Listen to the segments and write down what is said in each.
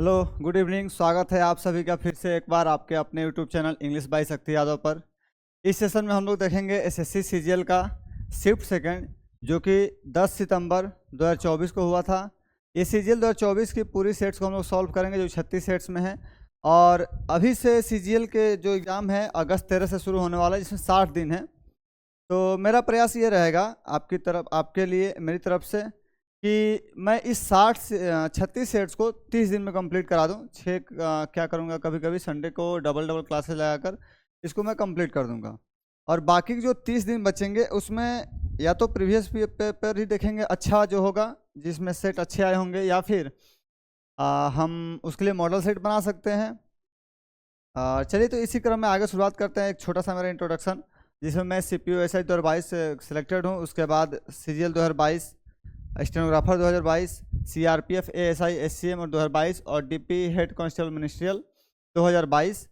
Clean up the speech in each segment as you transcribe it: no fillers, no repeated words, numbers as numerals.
Hello, good evening. स्वागत है आप सभी का फिर से एक बार आपके अपने यूट्यूब चैनल इंग्लिश बाय शक्ति यादव पर। इस सेशन में हम लोग देखेंगे एसएससी सीजीएल का शिफ्ट सेकंड, जो कि 10 सितंबर 2024 को हुआ था। ये सीजीएल 2024 की पूरी सेट्स को हम लोग सॉल्व करेंगे, जो 36 सेट्स में है। और अभी से सीजीएल के जो एग्ज़ाम है अगस्त 13 से शुरू होने वाला है, जिसमें 60 दिन है। तो मेरा प्रयास ये रहेगा आपके लिए मेरी तरफ से कि मैं इस 36 सेट्स को 30 दिन में कंप्लीट करा दूं। क्या करूंगा, कभी कभी संडे को डबल डबल क्लासेस लगाकर इसको मैं कंप्लीट कर दूंगा। और बाकी के जो 30 दिन बचेंगे उसमें या तो प्रीवियस पेपर ही देखेंगे अच्छा जो होगा, जिसमें सेट अच्छे आए होंगे, या फिर हम उसके लिए मॉडल सेट बना सकते हैं। चलिए, तो इसी क्रम में आगे शुरुआत करते हैं। एक छोटा सा मेरा इंट्रोडक्शन, जिसमें मैं सीपीयू एसआई 2022 सिलेक्टेड हूँ। उसके बाद CGL 2022, stenographer 2022, CRPF ASI SCM और 2022, और डीपी हेड कांस्टेबल मिनिस्ट्रियल 2022।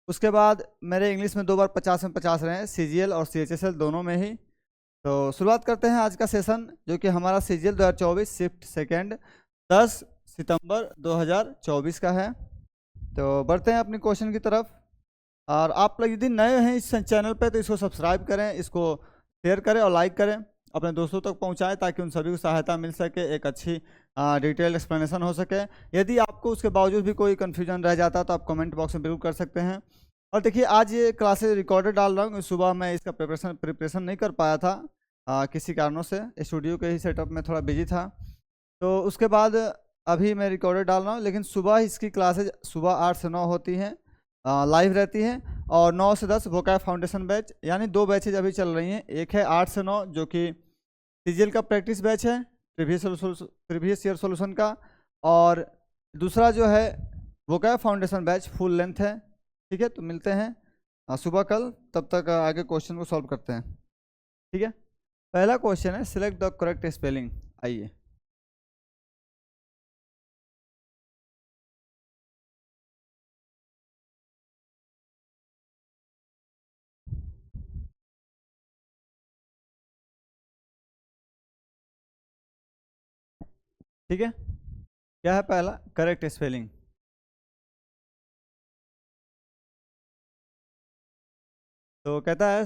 उसके बाद मेरे इंग्लिश में 2 बार 50 में 50 रहे हैं, सीजीएल और सीएचएसएल दोनों में ही। तो शुरुआत करते हैं आज का सेशन, जो कि हमारा सीजीएल 2024 शिफ्ट सेकेंड 10 सितंबर 2024 का है। तो बढ़ते हैं अपने क्वेश्चन की तरफ। और आप लोग यदि नए हैं इस चैनल पे तो इसको सब्सक्राइब करें, इसको शेयर करें और लाइक करें, अपने दोस्तों तक पहुंचाएं, ताकि उन सभी को सहायता मिल सके, एक अच्छी डिटेल एक्सप्लेनेशन हो सके। यदि आपको उसके बावजूद भी कोई कन्फ्यूजन रह जाता तो आप कमेंट बॉक्स में बिल्कुल कर सकते हैं। और देखिए, आज ये क्लासेस रिकॉर्डेड डाल रहा हूँ। सुबह मैं इसका प्रिपरेशन नहीं कर पाया था, किसी कारणों से स्टूडियो के ही सेटअप में थोड़ा बिजी था। तो उसके बाद अभी मैं रिकॉर्डेड डाल रहा हूँ, लेकिन सुबह इसकी क्लासेज सुबह 8 से 9 होती हैं, लाइव रहती हैं। और 9 से 10 वोकैब फाउंडेशन बैच, यानी 2 बैचेज अभी चल रही हैं। एक है 8 से 9, जो कि सीजीएल का प्रैक्टिस बैच है, प्रीवियस ईयर सॉल्यूशन का। और दूसरा जो है vocab foundation batch full length है। ठीक है, तो मिलते हैं सुबह कल, तब तक आगे क्वेश्चन को सॉल्व करते हैं। ठीक है, पहला क्वेश्चन है सिलेक्ट द करेक्ट स्पेलिंग। आइए, ठीक है। क्या है पहला करेक्ट स्पेलिंग? तो कहता है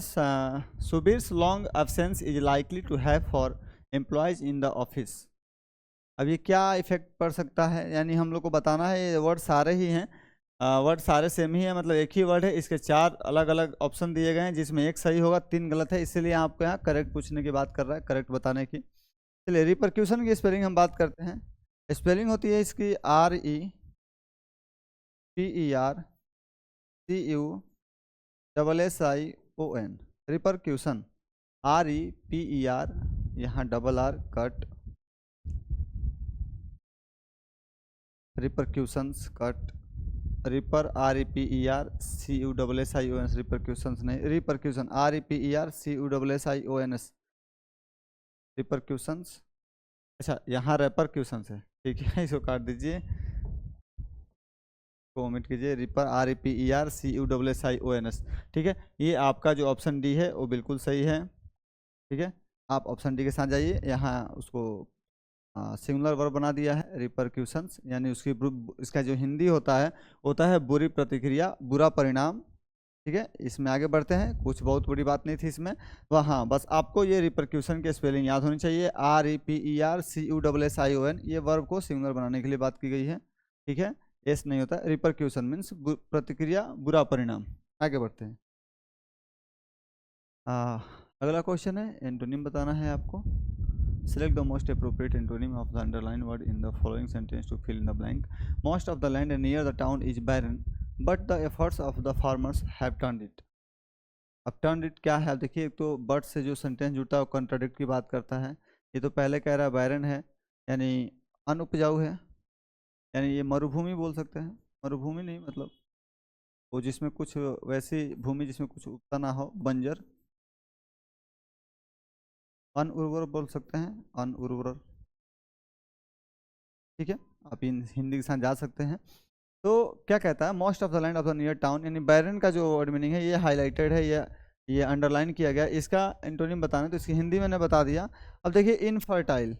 Subir's long absence is likely to have for employees in the office. अब ये क्या इफेक्ट पड़ सकता है, यानी हम लोग को बताना है। ये वर्ड सारे ही हैं, वर्ड सारे सेम ही है, मतलब एक ही वर्ड है। इसके 4 अलग अलग ऑप्शन दिए गए हैं, जिसमें एक सही होगा, 3 गलत है। इसीलिए आपको यहाँ करेक्ट पूछने की बात कर रहा है, करेक्ट बताने की। चलिए, रिपरक्यूशन की स्पेलिंग हम बात करते हैं। स्पेलिंग होती है इसकी REPERCUSSION। रिपरक्यूशन, REPER, यहाँ double R cut, repercussions cut, reper REPERCUSSION, repercussions नहीं, रिपरक्यूशन REPERCUSSIONS, रिपरक्यूशंस। अच्छा, यहाँ रेपरक्यूशंस है, ठीक है, इसको काट दीजिए, को ओमिट कीजिए। Ripper REPERCUSSIONS। ठीक है, ये आपका जो ऑप्शन डी है वो बिल्कुल सही है। ठीक है, आप ऑप्शन डी के साथ जाइए। यहाँ उसको सिंगुलर वर्ब बना दिया है, रिपरक्यूशंस, यानी इसका जो हिंदी होता है बुरी प्रतिक्रिया, बुरा परिणाम। ठीक है, इसमें आगे बढ़ते हैं। कुछ बहुत बड़ी बात नहीं थी इसमें, वह हाँ, बस आपको ये रिपरक्यूशन की स्पेलिंग याद होनी चाहिए। REPERCUSSION, ये वर्ब को सिंगुलर बनाने के लिए बात की गई है। ठीक है, एस नहीं होता। रिपरक्यूशन मीन्स प्रतिक्रिया, बुरा परिणाम। आगे बढ़ते हैं। अगला क्वेश्चन है, एंटोनिम बताना है आपको। Select the most appropriate antonym of the underlined word in the following sentence to fill in the blank. Most of the land near the town is barren, but the efforts of the farmers have turned it. अब turned it क्या है? देखिए, एक तो but से जो sentence जुड़ता है वो कंट्राडिक्ट की बात करता है। ये तो पहले कह रहा है barren है, यानी अनुपजाऊ है, यानी ये मरुभूमि बोल सकते हैं। मरुभूमि नहीं, मतलब वो जिसमें कुछ वैसी भूमि जिसमें कुछ उगता ना हो, बंजर। अनउर्वर बोल सकते हैं, अनउर्वर। ठीक है, आप इन हिंदी के साथ जा सकते हैं। तो क्या कहता है, most of the land of the near town, यानी बैरन का जो वर्ड मीनिंग है ये हाईलाइटेड है, ये अंडरलाइन किया गया। इसका एंटोनिम बताना, तो इसकी हिंदी मैंने बता दिया। अब देखिए, इनफर्टाइल,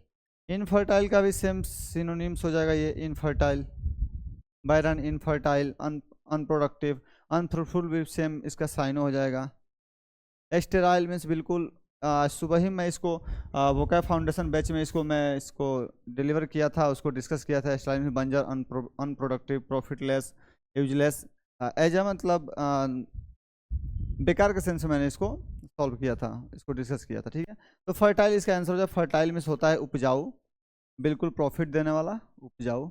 इनफर्टाइल का भी सेम सिनोनिम्स हो जाएगा, ये इनफर्टाइल। बैरन, इनफर्टाइल, अनप्रोडक्टिव, अनफ्रूटफुल भी सेम इसका साइन हो जाएगा। स्टेराइल मीन्स बिल्कुल सुबह ही मैं इसको वोकैब फाउंडेशन बैच में इसको डिलीवर किया था, उसको डिस्कस किया था। स्टेराइल मीन्स बंजर, unproductive, profitless, useless, as a मतलब बेकार के सेंस में मैंने इसको सॉल्व किया था, इसको डिस्कस किया था, ठीक है। तो फर्टाइल इसका आंसर हो जाए। फर्टाइल मीन्स होता है उपजाऊ, बिल्कुल प्रॉफिट देने वाला, उपजाऊ।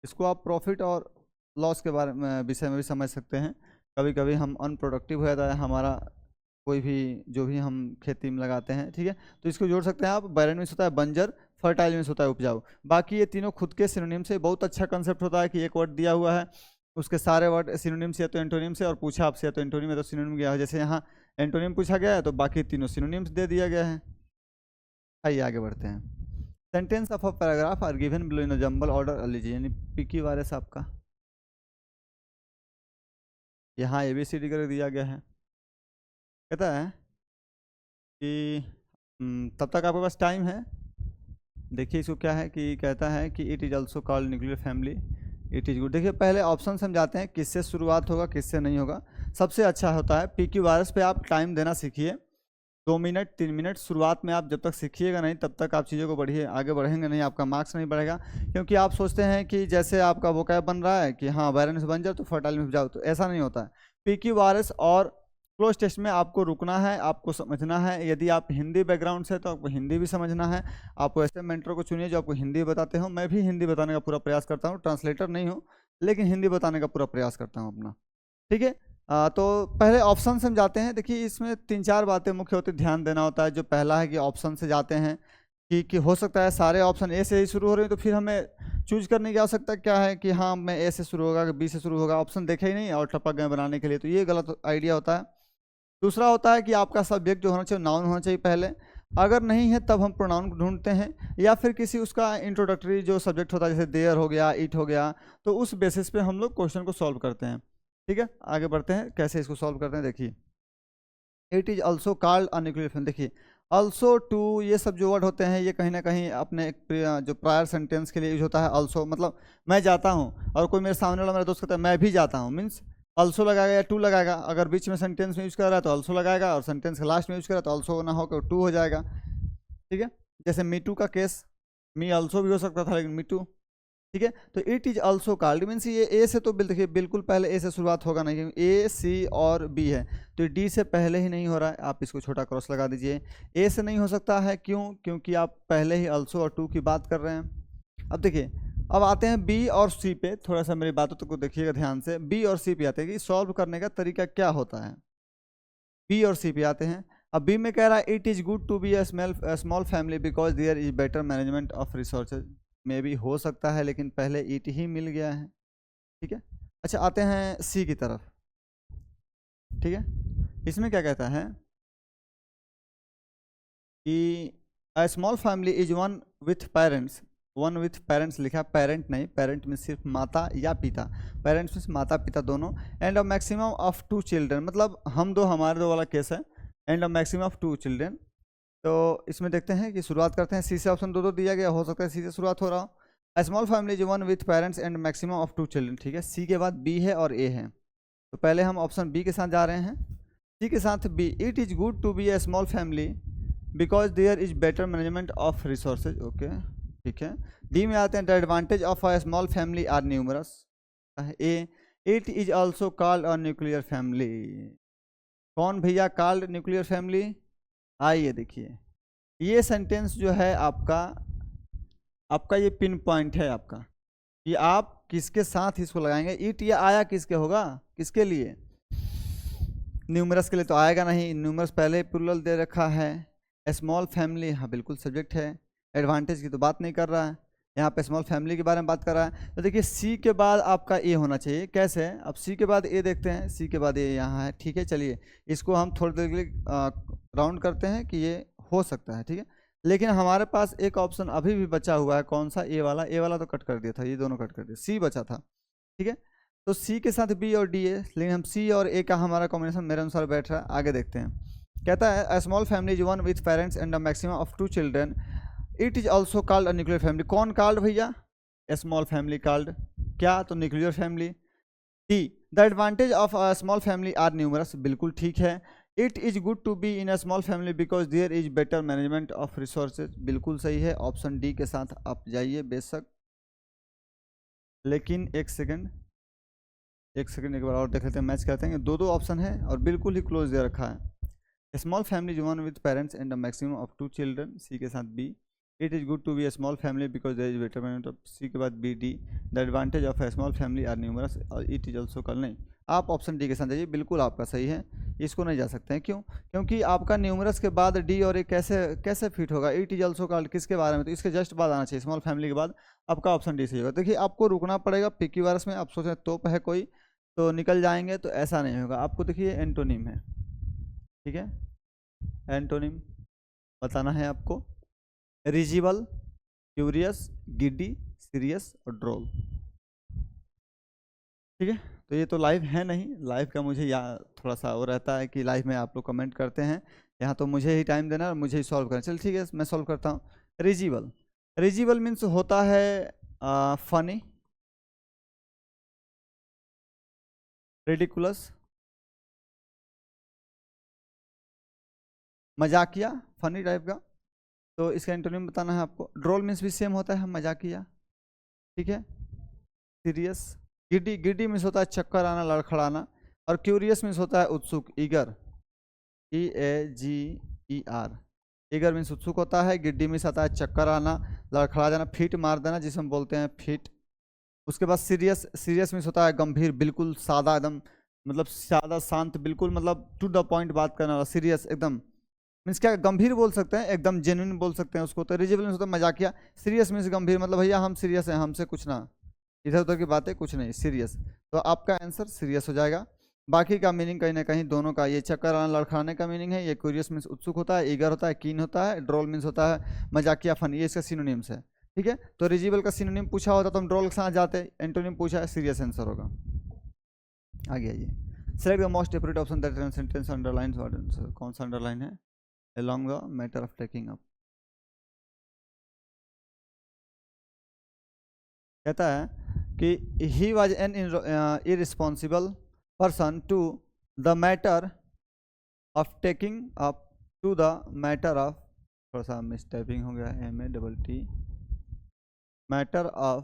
इसको आप प्रॉफिट और लॉस के बारे में विषय में भी समझ सकते हैं। कभी कभी हम अनप्रोडक्टिव हो जाता है हमारा कोई भी जो भी हम खेती में लगाते हैं, ठीक है, तो इसको जोड़ सकते हैं आप। बैरन मीन्स होता है बंजर, फर्टाइल मीन्स होता है उपजाऊ। बाकी ये तीनों खुद के सिनोनिम से बहुत अच्छा कंसेप्ट होता है कि एक वर्ड दिया हुआ है, उसके सारे वर्ड सिनोनिम से या तो एंटोनिम से, और पूछा आपसे या तो एंटोनिम है तो सिनोनिम गया है। जैसे यहाँ एंटोनिम पूछा गया है तो बाकी तीनों सिनोनिम्स दे दिया गया है। आइए आगे बढ़ते हैं। Sentence of a paragraph are given below in jumble order लीजिए, यानी पीकी वायरस आपका यहाँ ABCD कर दिया गया है। कहता है कि तब तक आपके पास टाइम है। देखिए इसको क्या है कि कहता है कि it is also called nuclear family, it is good. देखिए पहले ऑप्शन से हम जाते हैं किससे शुरुआत होगा किससे नहीं होगा। सबसे अच्छा होता है पीकी वायरस पे आप टाइम देना सीखिए, 2 मिनट 3 मिनट। शुरुआत में आप जब तक सीखिएगा नहीं तब तक आप चीज़ों को बढ़िए आगे बढ़ेंगे नहीं, आपका मार्क्स नहीं बढ़ेगा। क्योंकि आप सोचते हैं कि जैसे आपका वोकैब बन रहा है कि हाँ बैरन से बन जाओ तो फर्टाइल में जाओ, तो ऐसा नहीं होता है। पीकी वायरस और क्लोज टेस्ट में आपको रुकना है, आपको समझना है। यदि आप हिंदी बैकग्राउंड से तो आपको हिंदी भी समझना है। आप ऐसे मेंटर को चुनिए जो आपको हिंदी बताते हो। मैं भी हिंदी बताने का पूरा प्रयास करता हूँ, ट्रांसलेटर नहीं हूँ लेकिन हिंदी बताने का पूरा प्रयास करता हूँ अपना, ठीक है। तो पहले ऑप्शन से हम जाते हैं। देखिए इसमें 3-4 बातें मुख्य होती ध्यान देना होता है। जो पहला है कि ऑप्शन से जाते हैं कि हो सकता है सारे ऑप्शन ए से ही शुरू हो रहे हैं, तो फिर हमें चूज करने की आवश्यकता क्या है कि हाँ मैं ए से शुरू होगा कि बी से शुरू होगा। ऑप्शन देखे ही नहीं और टपक गए बनाने के लिए, तो ये गलत आइडिया होता है। दूसरा होता है कि आपका सब्जेक्ट जो होना चाहिए नाउन होना चाहिए पहले, अगर नहीं है तब हम प्रोनाउन ढूंढते हैं, या फिर किसी उसका इंट्रोडक्टरी जो सब्जेक्ट होता है जैसे देयर हो गया, इट हो गया, तो उस बेसिस पे हम लोग क्वेश्चन को सॉल्व करते हैं, ठीक है। आगे बढ़ते हैं कैसे इसको सॉल्व करते हैं। देखिए it is also called a nuclear family. देखिए ऑल्सो, टू, ये सब जो वर्ड होते हैं ये कहीं ना कहीं अपने जो प्रायर सेंटेंस के लिए यूज होता है। ऑल्सो मतलब मैं जाता हूँ, और कोई मेरे सामने वाला मेरा दोस्त कहता है मैं भी जाता हूँ, मीन्स ऑल्सो लगाएगा या टू लगाएगा। अगर बीच में सेंटेंस में यूज कर रहा है तो ऑल्सो लगाएगा, और सेंटेंस के लास्ट में यूज कर रहा है तो ऑल्सो ना होकर टू हो जाएगा, ठीक है। जैसे मी टू का केस, मी ऑल्सो भी हो सकता था लेकिन मी टू, ठीक है। तो it is also called means ये ए से तो देखिए बिल्कुल पहले ए से शुरुआत होगा नहीं, ए सी और बी है तो डी से पहले ही नहीं हो रहा है। आप इसको छोटा क्रॉस लगा दीजिए। ए से नहीं हो सकता है, क्यों? क्योंकि आप पहले ही ऑल्सो और टू की बात कर रहे हैं। अब देखिए अब आते हैं बी और सी पे, थोड़ा सा मेरी बातों को देखिएगा ध्यान से। बी और सी पे आते हैं कि सॉल्व करने का तरीका क्या होता है। बी और सी पे आते हैं। अब बी में कह रहा है it is good to be a small family because there is better management of resources. में भी हो सकता है लेकिन पहले इट ही मिल गया है, ठीक है। अच्छा आते हैं सी की तरफ, ठीक है। इसमें क्या कहता है कि अ small family is one with parents. One with parents लिखा, पेरेंट नहीं, पेरेंट में सिर्फ माता या पिता, पेरेंट्स में माता पिता दोनों। And a maximum of 2 children, मतलब हम दो हमारे दो वाला केस है। And a maximum of 2 children. तो इसमें देखते हैं कि शुरुआत करते हैं सी से। ऑप्शन दो दिया गया, हो सकता है सी से शुरुआत हो रहा हो। अ स्मॉल फैमिली जो one with parents and maximum of 2 children, ठीक है। सी के बाद बी है और ए है, तो पहले हम ऑप्शन बी के साथ जा रहे हैं। सी के साथ B, it is good to be a small family because there is better management of resources, okay, ठीक है। डी में आते हैं the advantage of a small family are numerous. A, it is also called a nuclear family. कौन भैया called nuclear family? आइए देखिए ये सेंटेंस जो है आपका ये पिन पॉइंट है आपका, कि आप किसके साथ इसको लगाएंगे। इट ये आया किसके होगा, किसके लिए? न्यूमरस के लिए तो आएगा नहीं, न्यूमरस पहले ही प्लूरल दे रखा है। स्मॉल फैमिली, हाँ बिल्कुल सब्जेक्ट है। एडवांटेज की तो बात नहीं कर रहा है, यहाँ पे स्मॉल फैमिली के बारे में बात कर रहा है। तो देखिए सी के बाद आपका ए होना चाहिए। कैसे? अब सी के बाद ए देखते हैं, सी के बाद ए यहाँ है, ठीक है। चलिए इसको हम थोड़ी देर के लिए राउंड करते हैं कि ये हो सकता है, ठीक है। लेकिन हमारे पास एक ऑप्शन अभी भी बचा हुआ है, कौन सा? ए वाला। ए वाला तो कट कर दिया था, ये दोनों कट कर दिया, सी बचा था, ठीक है। तो सी के साथ बी और डी है, लेकिन हम सी और ए का हमारा कॉम्बिनेशन मेरे अनुसार बैठ रहा है। आगे देखते हैं, कहता है a small family is one with parents and a maximum of 2 children, it is also called a nuclear family. कौन कॉल्ड भैया? ए स्मॉल फैमिली कॉल्ड, क्या, तो nuclear family. D, the advantage of a small family are numerous, बिल्कुल ठीक है। It is good to be in a small family because there is better management of resources, बिल्कुल सही है। Option D के साथ आप जाइए बेशक। लेकिन एक सेकंड एक बार और देख लेते हैं, मैच करते हैं। दो ऑप्शन है और बिल्कुल ही क्लोज दे रखा है। Small family one with parents and a maximum of 2 children, C के साथ B. It is good to be a small family because there is better management of, C के बाद B. D, the advantage of a small family are numerous और it is also call, नहीं, आप option D के साथ जाइए, बिल्कुल आपका सही है। इसको नहीं जा सकते हैं, क्यों? क्योंकि आपका न्यूमरस के बाद डी और ए कैसे कैसे फिट होगा? इट इज ऑल्सो कॉल्ड किसके बारे में? तो इसके जस्ट बाद आना चाहिए, स्मॉल फैमिली के बाद आपका ऑप्शन डी सही होगा। देखिए आपको रुकना पड़ेगा पिकी वारस में, आप सोचें तोप है कोई तो निकल जाएंगे, तो ऐसा नहीं होगा। आपको देखिए एंटोनिम है, ठीक है, एंटोनिम बताना है आपको। रिजिबल, क्यूरियस, गिड्डी, सीरियस और ड्रोल, ठीक है। तो ये तो लाइव है नहीं, लाइव का मुझे थोड़ा सा वो रहता है कि लाइव में आप लोग कमेंट करते हैं, यहाँ तो मुझे ही टाइम देना और मुझे ही सॉल्व करना। चल ठीक है, मैं सॉल्व करता हूँ। रिजिबल, रिजिबल मीन्स होता है फनी, रिडिकुलस, मजाकिया, फनी टाइप का, तो इसका एंटोनिम बताना है आपको। ड्रोल मीन्स भी सेम होता है, मजाकिया, ठीक है। सीरियस, गिड्डी, गिड्डी मीन्स होता है चक्कर आना, लड़खड़ाना। और क्यूरियस मीन्स होता है उत्सुक, ईगर, EAGER, ईगर मीन्स उत्सुक होता है। गिड्डी मीन्स आता है चक्कर आना, लड़खड़ा जाना, फीट मार देना जिसे हम बोलते हैं फीट। उसके बाद सीरियस, सीरियस मीन्स होता है गंभीर, बिल्कुल सादा एकदम, मतलब सादा शांत, बिल्कुल मतलब टू द पॉइंट बात करने वाला। सीरियस एकदम मीन्स क्या, गंभीर बोल सकते हैं, एकदम जेन्युइन बोल सकते हैं उसको। तो रिजिबल मीन्स होता है मजाकिया, सीरियस मीन्स गंभीर, मतलब भैया हम सीरियस हैं, हमसे कुछ ना, इधर उधर की बातें कुछ नहीं, सीरियस। तो आपका आंसर सीरियस हो जाएगा। बाकी का मीनिंग कहीं ना कहीं दोनों का, ये चक्कर आना लड़खड़ाने का मीनिंग है, ये क्यूरियस मीन्स उत्सुक होता है, ईगर होता है कीन होता है, ड्रोल मीन्स होता है मजाकिया फन, ये इसका सिनोनिम्स है, ठीक है। तो रिजिबल का सिनोनिम पूछा होता तो हम ड्रोल के साथ जाते, एंटोनिम पूछा है, सीरियस आंसर होगा। आगे आइए, select the most appropriate option that sentence underline, कौन सा अंडरलाइन है? along the matter of taking up, कहता है कि he was an irresponsible person to the matter of taking up, to the matter of, थोड़ा सा मिसटाइपिंग हो गया, MATT, matter of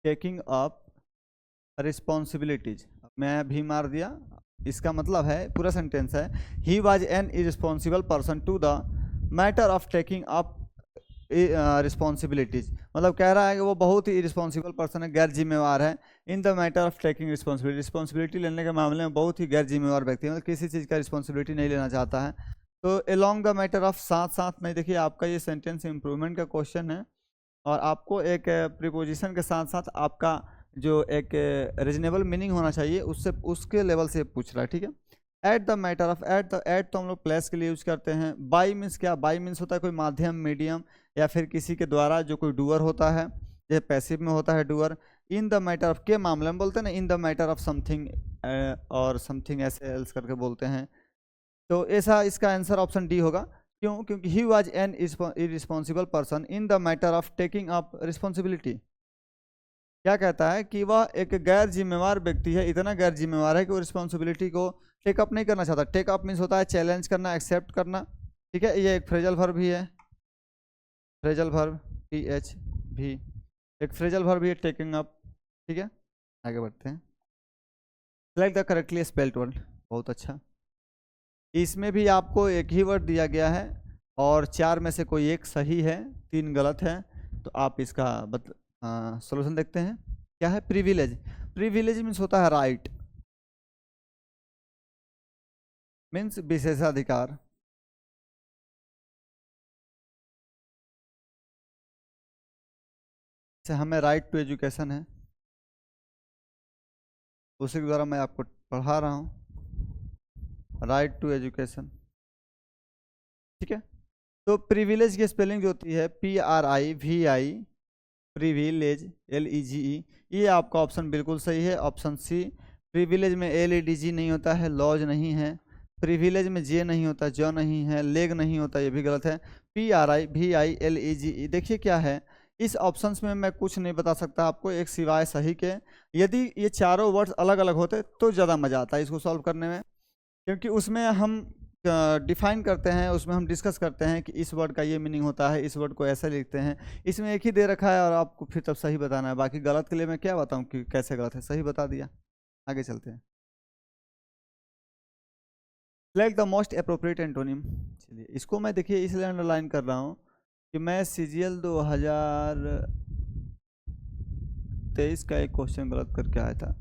taking up responsibilities, मैं भी मार दिया। इसका मतलब है, पूरा सेंटेंस है, he was an irresponsible person to the matter of taking up responsibilities, मतलब कह रहा है कि वो बहुत ही इरिस्पॉन्सिबल पर्सन है, गैर जिम्मेवार है। In the matter of taking responsibility, responsibility लेने के मामले में बहुत ही गैर जिम्मेवार व्यक्ति है, मतलब किसी चीज़ का रिस्पॉन्सिबिलिटी नहीं लेना चाहता है। तो अलोंग द मैटर ऑफ, साथ साथ में, देखिए आपका ये सेंटेंस इंप्रूवमेंट का क्वेश्चन है और आपको एक प्रीपोजिशन के साथ साथ आपका जो एक रीजनेबल मीनिंग होना चाहिए उससे, उसके लेवल से पूछ रहा है, ठीक है। At the matter of, at तो हम लोग प्लेस के लिए यूज करते हैं। बाई मीन्स क्या? बाई मीन्स होता है कोई माध्यम, मीडियम या फिर किसी के द्वारा जो कोई डूअर होता है, जैसे पैसिव में होता है doer. In the matter of के मामले में बोलते हैं ना, in the matter of something और समथिंग ऐसे एल्स करके बोलते हैं। तो ऐसा इसका आंसर ऑप्शन डी होगा। क्यों? क्योंकि ही was an irresponsible person in the matter of taking up responsibility. क्या कहता है कि वह एक गैर जिम्मेवार व्यक्ति है, इतना गैर जिम्मेवार है कि वो रिस्पॉन्सिबिलिटी को टेकअप नहीं करना चाहता। टेकअप मीन्स होता है चैलेंज करना, एक्सेप्ट करना, ठीक है। ये एक फ्रेजल वर्ब भी है, फ्रेजल वर्ब TH भी एक फ्रेजल वर्ब भी है, टेकिंग अप, ठीक है। आगे बढ़ते हैं। Select the correctly spelled word, बहुत अच्छा। इसमें भी आपको एक ही वर्ड दिया गया है और 4 में से कोई एक सही है, 3 गलत है। तो आप इसका सॉल्यूशन देखते हैं। क्या है? प्रिविलेज। प्रिविलेज मीन्स होता है राइट, मीन्स विशेषाधिकार। से हमें राइट टू एजुकेशन है, उसी के द्वारा मैं आपको पढ़ा रहा हूँ, राइट टू एजुकेशन, ठीक है। तो प्रिविलेज की स्पेलिंग जो होती है PRIVI, प्रिविलेज LEGE, ये आपका ऑप्शन बिल्कुल सही है, ऑप्शन सी। प्रिविलेज में LEDG नहीं होता है, लॉज नहीं है। प्रिविलेज में जे नहीं होता, जो नहीं है। लेग नहीं होता, ये भी गलत है। PRIVI LEGE, देखिए क्या है, इस ऑप्शंस में मैं कुछ नहीं बता सकता आपको एक सिवाय सही के। यदि ये चारों वर्ड्स अलग अलग होते तो ज़्यादा मज़ा आता है इसको सॉल्व करने में, क्योंकि उसमें हम डिफाइन करते हैं, उसमें हम डिस्कस करते हैं कि इस वर्ड का ये मीनिंग होता है, इस वर्ड को ऐसे लिखते हैं। इसमें एक ही दे रखा है और आपको फिर तब सही बताना है, बाकी गलत के लिए मैं क्या बताऊं कि कैसे गलत है, सही बता दिया। आगे चलते हैं। Select the most appropriate antonym. चलिए इसको मैं देखिए इसलिए अंडरलाइन कर रहा हूँ कि मैं CGL 2023 का एक क्वेश्चन गलत करके आया था।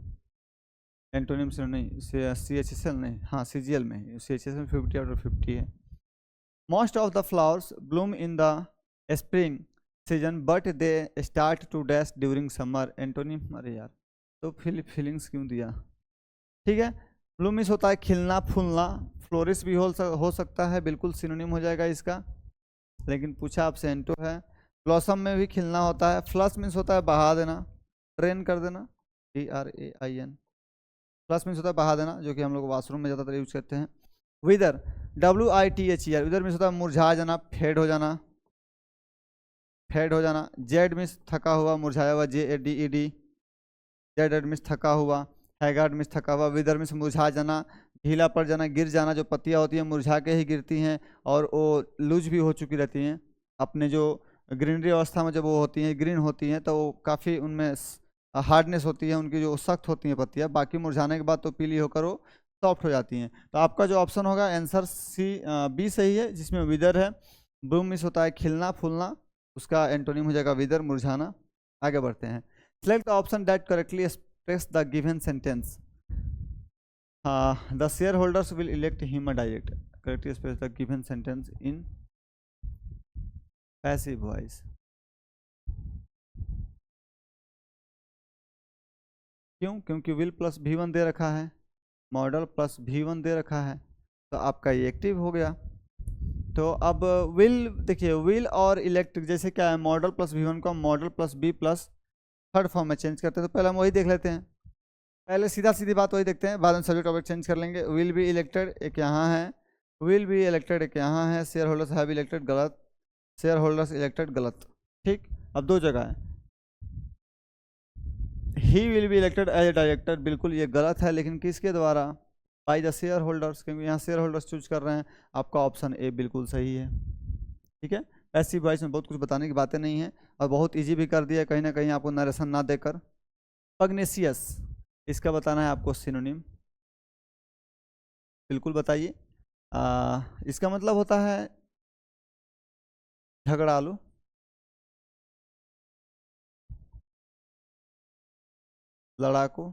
एंटोनिम से नहीं, CHSL नहीं, हाँ CGL में, CHSL में 50 आउट ऑफ 50 है। Most of the flowers bloom in the spring season but they start to dash during summer. Antonym, अरे यार तो फीलिंग्स क्यों दिया। ठीक है, ब्लूमिश होता है खिलना फूलना, फ्लोरिश भी हो सकता है, बिल्कुल सिनोनिम हो जाएगा इसका, लेकिन पूछा आपसे एंटो है। ब्लॉसम में भी खिलना होता है। फ्लश मीन्स होता है बहा देना, ट्रेन कर देना, DRAIN। फ्लश मीन्स होता है बहा देना, जो कि हम लोग वॉशरूम में ज़्यादातर यूज करते हैं। विदर, WITHER, विदर मीन्स होता है मुरझा जाना, फेड हो जाना, फेड हो जाना। जेड मीन्स थका हुआ, मुरझाया हुआ, JADED, जेड मीन्स थका हुआ। हैगार्ड मीन्स थका हुआ। विदर मीन्स मुरझा जाना, ढीला पड़ जाना, गिर जाना। जो पत्तियाँ होती हैं मुरझा के ही गिरती हैं और वो लूज भी हो चुकी रहती हैं। अपने जो ग्रीनरी अवस्था में जब वो होती हैं, ग्रीन होती हैं, तो काफ़ी उनमें हार्डनेस होती है उनकी, जो सख्त होती हैं पत्तियाँ। बाकी मुरझाने के बाद तो पीली होकर वो सॉफ्ट हो जाती हैं। तो आपका जो ऑप्शन होगा आंसर B सही है, जिसमें विदर है। ब्लूम मीन्स होता है खिलना फूलना, उसका एंटोनिम हो जाएगा विदर, मुरझाना। आगे बढ़ते हैं। Select the option that correctly express the given sentence. The shareholders will elect him a director. Correctly express the given sentence in passive voice. क्यों? क्योंकि will प्लस V1 दे रखा है, मॉडल प्लस V1 दे रखा है, तो आपका ये एक्टिव हो गया। तो अब विल देखिए, विल और इलेक्ट जैसे क्या है, मॉडल प्लस V1 को model plus B plus third form में चेंज करते हैं। तो पहले हम वही देख लेते हैं, पहले सीधा सीधी बात वही देखते हैं, बाद में सब्जेक्ट ऑब्जेक्ट चेंज कर लेंगे। विल बी इलेक्टेड एक यहाँ है, विल बी इलेक्टेड एक यहाँ है। शेयर होल्डर्स हैव इलेक्टेड गलत, शेयर होल्डर्स इलेक्टेड गलत। ठीक, अब दो जगह है। He will be elected as a director, बिल्कुल ये गलत है, लेकिन किसके द्वारा? बाय द शेयर होल्डर्स, क्योंकि यहाँ शेयर होल्डर्स चूज कर रहे हैं। आपका ऑप्शन ए बिल्कुल सही है। ठीक है, ऐसी वॉइस में बहुत कुछ बताने की बातें नहीं है और बहुत ईजी भी कर दिया कहीं ना कहीं आपको नरेशन ना देकर। पग्नेशियस, इसका बताना है आपको सिनोनिम, बिल्कुल बताइए। इसका मतलब होता है झगड़ालू, लड़ाकू।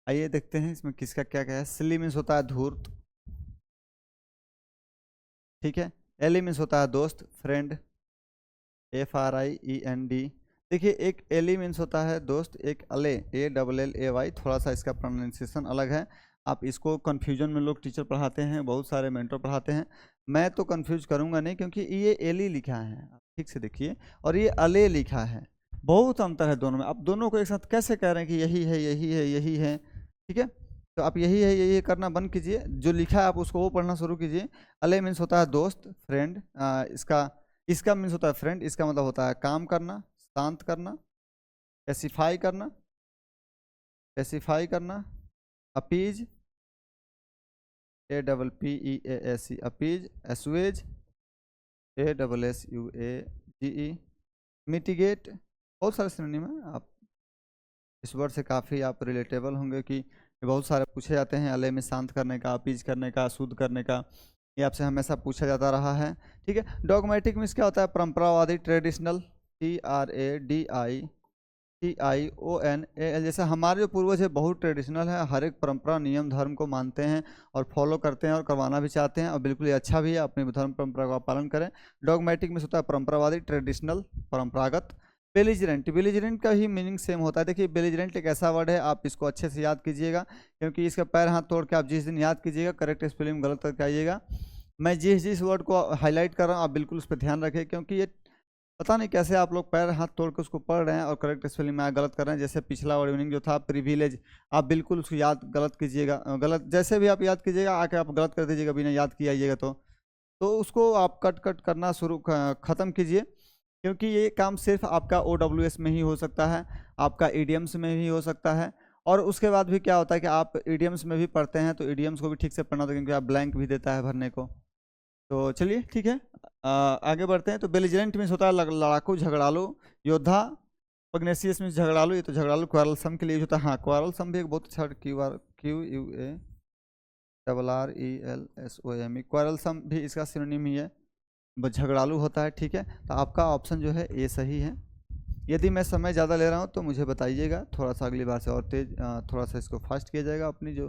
आइए देखते हैं इसमें किसका क्या क्या है। सिली मीन्स होता है धूर्त, ठीक है। एली मीन्स होता है दोस्त, फ्रेंड, FRIEND। देखिए एक एली मीन्स होता है दोस्त, एक अले ALLAY, थोड़ा सा इसका प्रोनाउंसिएशन अलग है। आप इसको कन्फ्यूजन में लोग टीचर पढ़ाते हैं, बहुत सारे मेंटर पढ़ाते हैं, मैं तो कंफ्यूज करूंगा नहीं, क्योंकि ये एली लिखा है, आप ठीक से देखिए, और ये अले लिखा है, बहुत अंतर है दोनों में। आप दोनों को एक साथ कैसे कह रहे हैं कि यही है यही है यही है, ठीक है। तो आप यही है यही है करना बंद कीजिए, जो लिखा है आप उसको वो पढ़ना शुरू कीजिए। अले मीन्स होता है दोस्त, फ्रेंड, इसका मीन्स होता है फ्रेंड, इसका मतलब होता है काम करना, शांत करना, पैसिफाई करना, पैसिफाई करना, appease, APPEASE, appease, assuage, ASSUAGE, mitigate, बहुत सारे सिनोनिम है। आप इस वर्ड से काफ़ी आप रिलेटेबल होंगे कि बहुत सारे पूछे जाते हैं। अले में शांत करने का, अपीज करने का, शुद्ध करने का, ये आपसे हमेशा पूछा जाता रहा है, ठीक है। डॉगमेटिक मीन्स क्या होता है? परंपरावादी, ट्रेडिशनल, TRADITIONAL। जैसे हमारे जो पूर्वज है बहुत ट्रेडिशनल है, हर एक परंपरा नियम धर्म को मानते हैं और फॉलो करते हैं और करवाना भी चाहते हैं, और बिल्कुल ये अच्छा भी है, अपनी धर्म परंपरा का पालन करें। डॉगमेटिक मीन्स होता है परंपरावादी, ट्रेडिशनल, परंपरागत। बेलिजरेंट, बेलिजरेंट का ही मीनिंग सेम होता है। देखिए बेलिजरेंट एक ऐसा वर्ड है, आप इसको अच्छे से याद कीजिएगा, क्योंकि इसका पैर हाथ तोड़ के आप जिस दिन याद कीजिएगा करेक्ट स्पेलिंग गलत करके आइएगा। मैं जिस वर्ड को हाईलाइट कर रहा हूँ आप बिल्कुल उस पर ध्यान रखें, क्योंकि ये पता नहीं कैसे आप लोग पैर हाथ तोड़ के उसको पढ़ रहे हैं और करेक्ट स्पेलिंग में गलत कर रहे हैं। जैसे पिछला वर्ड मीनिंग जो था प्रिविलेज, आप बिल्कुल उसको याद गलत कीजिएगा, गलत जैसे भी आप याद कीजिएगा आके आप गलत कर दीजिएगा बिना याद किए आइएगा, तो उसको आप कट करना शुरू ख़त्म कीजिए। क्योंकि ये काम सिर्फ आपका OWS में ही हो सकता है, आपका ईडीएम्स में भी हो सकता है। और उसके बाद भी क्या होता है कि आप ईडीएम्स में भी पढ़ते हैं तो ईडीएम्स को भी ठीक से पढ़ना होता है, क्योंकि आप ब्लैंक भी देता है भरने को। तो चलिए ठीक है, आगे बढ़ते हैं। तो बेलिजरेंट मीन्स होता है लड़ाकू, झगड़ालू, योद्धा। पग्नेसियस मीन्स झगड़ालू, ये तो झगड़ालू। क्वारलसम के लिए यूज होता है। हाँ, क्वारलसम भी एक बहुत अच्छा, QUARRELSOME, क्वारलसम भी इसका सिनोनिम ही है, बस झगड़ालू होता है। ठीक है, तो आपका ऑप्शन जो है ए सही है। यदि मैं समय ज़्यादा ले रहा हूँ तो मुझे बताइएगा, थोड़ा सा अगली बार से और तेज, थोड़ा सा इसको फास्ट किया जाएगा, अपनी जो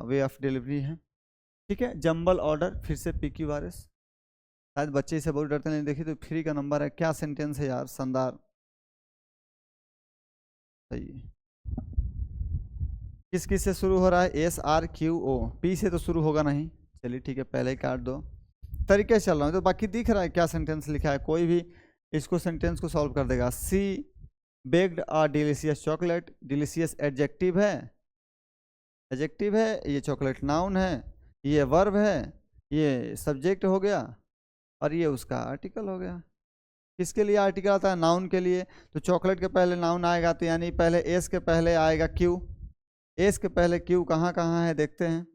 वे ऑफ डिलीवरी है। ठीक है, जंबल ऑर्डर, फिर से PQRS। शायद बच्चे इसे बहुत डरते नहीं। देखिए तो फ्री का नंबर है, क्या सेंटेंस है यार, शानदार, सही है। किस किस से शुरू हो रहा है? SRQO, P से तो शुरू होगा नहीं। चलिए ठीक है, पहले ही काट दो। तरीके से चल रहा हूँ तो बाकी दिख रहा है क्या सेंटेंस लिखा है, कोई भी इसको सेंटेंस को सॉल्व कर देगा। She baked a delicious chocolate, delicious adjective है, एडजेक्टिव है, ये चॉकलेट नाउन है, ये वर्ब है, ये सब्जेक्ट हो गया, और ये उसका आर्टिकल हो गया। किसके लिए आर्टिकल आता है? नाउन के लिए। तो चॉकलेट के पहले नाउन आएगा, तो यानी पहले एस के पहले आएगा क्यू। एस के पहले क्यू कहाँ कहाँ है देखते हैं।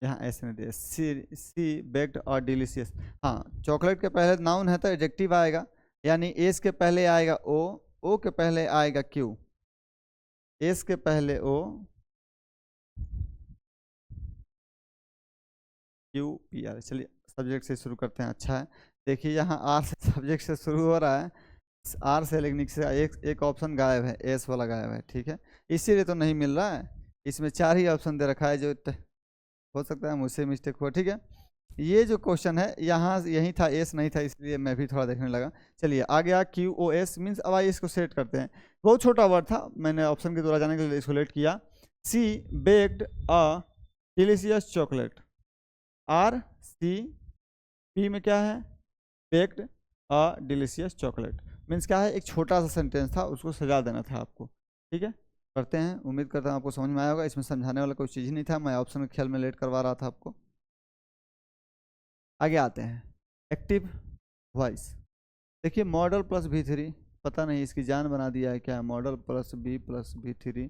यहाँ ऐसे नहीं दिया, सी बेक्ड और डिलीशियस। हाँ, चॉकलेट के पहले नाउन है तो एडजेक्टिव आएगा, यानी एस के पहले आएगा ओ के पहले आएगा क्यू, एस के पहले ओ, QPR। चलिए सब्जेक्ट से शुरू करते हैं, अच्छा है। देखिए यहाँ आर से सब्जेक्ट से शुरू हो रहा है, आर से लिखने से एक ऑप्शन गायब है, एस वाला गायब है। ठीक है, इसीलिए तो नहीं मिल रहा है। इसमें 4 ही ऑप्शन दे रखा है, जो हो सकता है मुझसे मिस्टेक हुआ। ठीक है, ये जो क्वेश्चन है यहाँ यही था, एस नहीं था, इसलिए मैं भी थोड़ा देखने लगा। चलिए आ गया QOS मीन्स, अब आइए इसको सेट करते हैं। बहुत छोटा वर्ड था, मैंने ऑप्शन के द्वारा जाने के लिए इसको लेट किया। She baked a delicious chocolate, RC, P में क्या है? Baked a delicious chocolate means क्या है? एक छोटा सा सेंटेंस था, उसको सजा देना था आपको। ठीक है, करते हैं, उम्मीद करता हूँ आपको समझ में आया होगा। इसमें समझाने वाला कोई चीज़ ही नहीं था, मैं ऑप्शन के ख्याल में लेट करवा रहा था आपको। आगे आते हैं, एक्टिव वॉइस। देखिए मॉडल प्लस V3, पता नहीं इसकी जान बना दिया है क्या? Model plus B plus V3,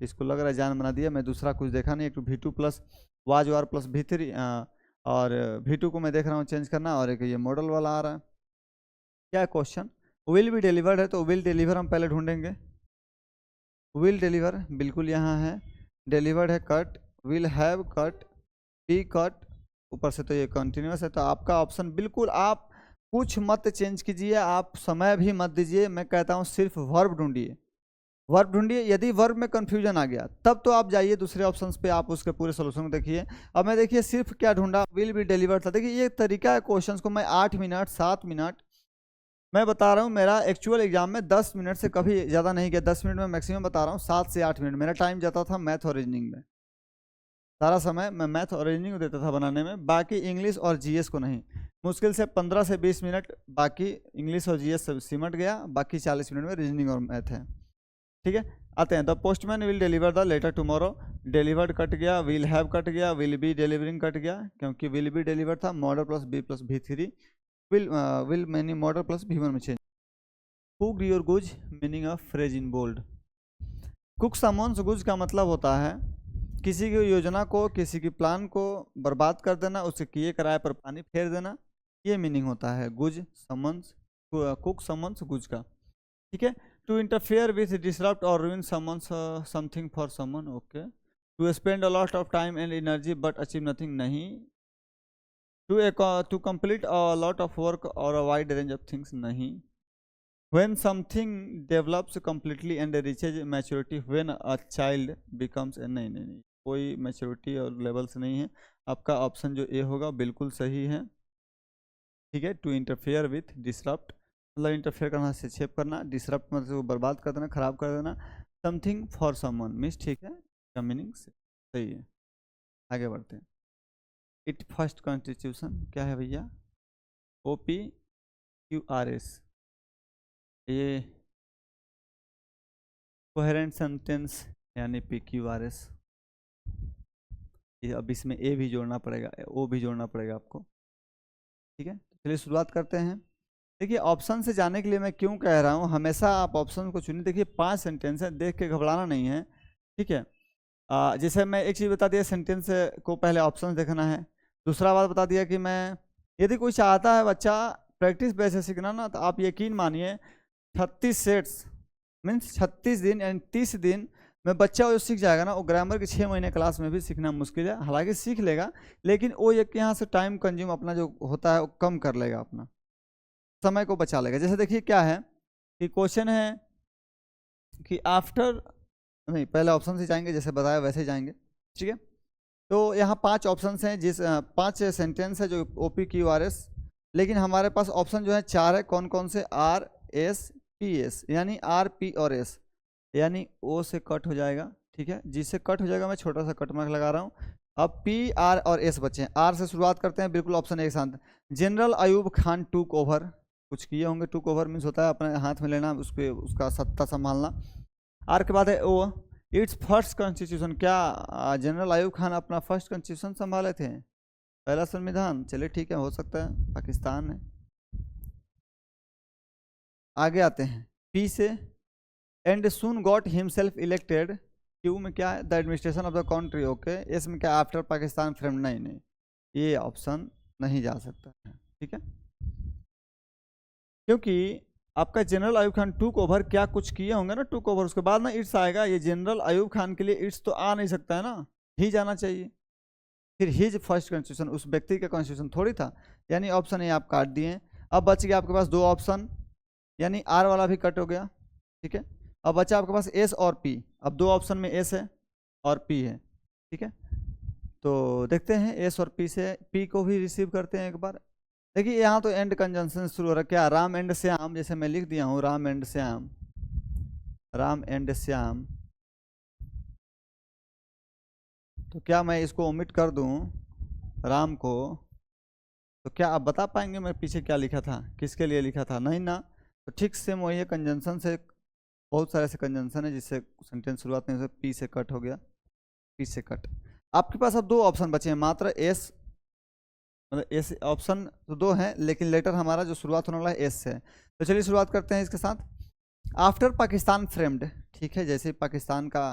इसको लग रहा है जान बना दिया। मैं दूसरा कुछ देखा नहीं, एक तो V2 plus was war plus V3, और V2 को मैं देख रहा हूँ चेंज करना, और एक ये मॉडल वाला आ रहा है। क्या क्वेश्चन? विल बी डिलीवर्ड है, तो विल डिलीवर हम पहले ढूंढेंगे। विल डिलीवर बिल्कुल यहाँ है, डिलीवर्ड है cut, will have cut, be cut, ऊपर से तो ये कंटिन्यूस है। तो आपका ऑप्शन बिल्कुल, आप कुछ मत चेंज कीजिए, आप समय भी मत दीजिए, मैं कहता हूँ सिर्फ वर्ब ढूंढिए, वर्ब ढूंढिए। यदि वर्ब में कंफ्यूजन आ गया तब तो आप जाइए दूसरे ऑप्शंस पे, आप उसके पूरे सोल्यूशन को देखिए। अब मैं देखिए सिर्फ क्या ढूंढा, विल बी डिलीवर था। देखिए ये तरीका है क्वेश्चंस को, मैं 8 मिनट 7 मिनट मैं बता रहा हूँ, मेरा एक्चुअल एग्जाम में 10 मिनट से कभी ज़्यादा नहीं गया, 10 मिनट में मैक्सिमम बता रहा हूँ, 7 से 8 मिनट मेरा टाइम जाता था मैथ और रीजनिंग में। सारा समय मैं मैथ और रीजनिंग को देता था बनाने में, बाकी इंग्लिश और जीएस को नहीं। मुश्किल से 15 से 20 मिनट बाकी इंग्लिश और जीएस सब सिमट गया, बाकी 40 मिनट में रीजनिंग और मैथ है। ठीक है, आते हैं। The postman will deliver the letter tomorrow, delivered cut गया, विल हैव कट गया, विल बी डिलीवरिंग कट गया, क्योंकि विल बी डिलीवर था, model plus B plus V3, will many model plus V1 में change. Cook your goose meaning of phrase in bold. Cook someone's goose का मतलब होता है किसी की योजना को, किसी की प्लान को बर्बाद कर देना, उसके किए कराए पर पानी फेर देना, ये मीनिंग होता है गुज समन्स, कुक समन्स गुज का। ठीक है, टू इंटरफेयर विथ डिसरप्ट और ruin summons something for summon, okay. To spend a lot of time and energy but achieve nothing, नहीं। To complete a lot of work और a wide range of things, नहीं। When something develops completely and reaches maturity, when a child becomes a, नहीं नहीं नहीं, कोई maturity और levels नहीं है। आपका ऑप्शन जो ए होगा बिल्कुल सही है। ठीक है, टू इंटरफेयर विथ डिसरप्ट मतलब इंटरफेयर करना, हस्तक्षेप करना, डिसरप्ट मतलब बर्बाद कर देना, खराब कर देना, समथिंग फॉर समवन मीन्स, ठीक है, का मीनिंग सही है। आगे बढ़ते हैं। इट फर्स्ट कॉन्स्टिट्यूशन क्या है भैया? OPQRS, ये कोहेरेंट सेंटेंस यानी PQRS। ये अब इसमें ए भी जोड़ना पड़ेगा, ओ भी जोड़ना पड़ेगा आपको। ठीक है, चलिए शुरुआत करते हैं। देखिए ऑप्शन से जाने के लिए मैं क्यों कह रहा हूँ, हमेशा आप ऑप्शन को चुनिए। देखिए 5 सेंटेंस है, देख के घबराना नहीं है, ठीक है। जैसे मैं एक चीज़ बता दिया, सेंटेंस को पहले ऑप्शन देखना है। दूसरा बात बता दिया कि मैं, यदि कोई चाहता है बच्चा प्रैक्टिस बेस से सीखना ना, तो आप यकीन मानिए 36 सेट्स मीन्स 36 दिन यानी 30 दिन में बच्चा जो सीख जाएगा ना, वो ग्रामर की 6 महीने क्लास में भी सीखना मुश्किल है। हालांकि सीख लेगा, लेकिन वो एक यहाँ से टाइम कंज्यूम अपना जो होता है वो कम कर लेगा, अपना समय को बचा लेगा। जैसे देखिए क्या है कि क्वेश्चन है कि आफ्टर, नहीं पहले ऑप्शन से जाएंगे, जैसे बताया वैसे ही जाएंगे, ठीक है। तो यहाँ 5 ऑप्शन हैं, 5 सेंटेंस है जो OPQRS, लेकिन हमारे पास ऑप्शन जो है 4 है। कौन कौन से? RSPS, यानी RP और S, यानी O से कट हो जाएगा, ठीक है। जिससे कट हो जाएगा मैं छोटा सा कट मार्क लगा रहा हूँ। अब P, R और S बचे हैं। R से शुरुआत करते हैं, बिल्कुल ऑप्शन एक साथ। General Ayub Khan took over, कुछ किए होंगे। टूक ओवर मीन्स होता है अपने हाथ में लेना, उस पर उसका सत्ता संभालना। आर के बाद है O, इट्स फर्स्ट कॉन्स्टिट्यूशन। क्या जनरल अयूब खान अपना फर्स्ट कॉन्स्टिट्यूशन संभाले थे, पहला संविधान? चलिए ठीक है, हो सकता है, पाकिस्तान है। आगे आते हैं P से, and soon got himself elected. Q में क्या है? The administration of the country, okay. S में क्या? After Pakistan frame. नहीं नहीं, ये ऑप्शन नहीं जा सकता है, ठीक है, क्योंकि आपका general Ayub Khan took over, क्या कुछ किए होंगे ना टूक ओवर, उसके बाद ना इट्स आएगा। ये जनरल अयूब खान के लिए इट्स तो आ नहीं सकता है ना, ही जाना चाहिए। फिर हिज फर्स्ट कॉन्स्टिट्यूशन, उस व्यक्ति का कॉन्स्टिट्यूशन थोड़ी था, यानी ऑप्शन ए आप काट दिए। अब बच गया आपके पास 2 ऑप्शन, यानी आर वाला भी कट हो गया, ठीक है। अब बचा आपके पास एस और पी। अब 2 ऑप्शन में एस है और पी है, ठीक है। तो देखते हैं एस और पी से, पी को भी रिसीव करते हैं एक बार। देखिए यहाँ तो एंड कंजंक्शन शुरू हो रहा है। क्या? राम एंड श्याम, जैसे मैं लिख दिया हूँ, राम एंड श्याम, राम एंड श्याम। तो क्या मैं इसको ओमिट कर दूँ, राम को? तो क्या आप बता पाएंगे मैं पीछे क्या लिखा था, किसके लिए लिखा था? नहीं ना। तो ठीक सेम वही है, कंजंक्शन से बहुत सारे ऐसे कंजंक्शन है जिससे सेंटेंस शुरुआत नहीं, पी से कट हो गया, पी से कट। आपके पास अब 2 ऑप्शन बचे हैं मात्र, एस, मतलब एस ऑप्शन तो 2 हैं, लेकिन लेटर हमारा जो शुरुआत होने वाला है एस से है। तो चलिए शुरुआत करते हैं इसके साथ। आफ्टर पाकिस्तान फ्रेम्ड, ठीक है, जैसे पाकिस्तान का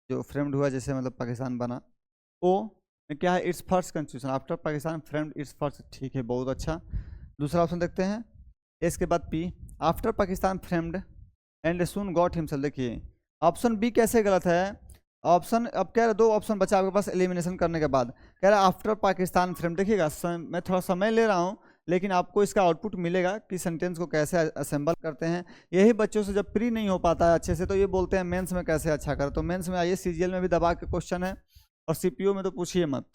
जो फ्रेम्ड हुआ, जैसे मतलब पाकिस्तान बना। ओ में क्या है? It's first constitution, after Pakistan framed its first, ठीक है, बहुत अच्छा। दूसरा ऑप्शन देखते हैं, एस के बाद P, after Pakistan framed and soon got himself. देखिए ऑप्शन बी कैसे गलत है? ऑप्शन अब कह रहा 2 ऑप्शन बचा आपके पास एलिमिनेशन करने के बाद, कह रहा आफ्टर पाकिस्तान फ्रेम। देखिएगा मैं थोड़ा समय ले रहा हूँ, लेकिन आपको इसका आउटपुट मिलेगा कि सेंटेंस को कैसे असेंबल करते हैं। यही बच्चों से जब प्री नहीं हो पाता है अच्छे से, तो ये बोलते हैं मेंस में कैसे अच्छा कर। तो मेंस में आइए, CGL में भी दबा के क्वेश्चन है, और CPU में तो पूछिए मत।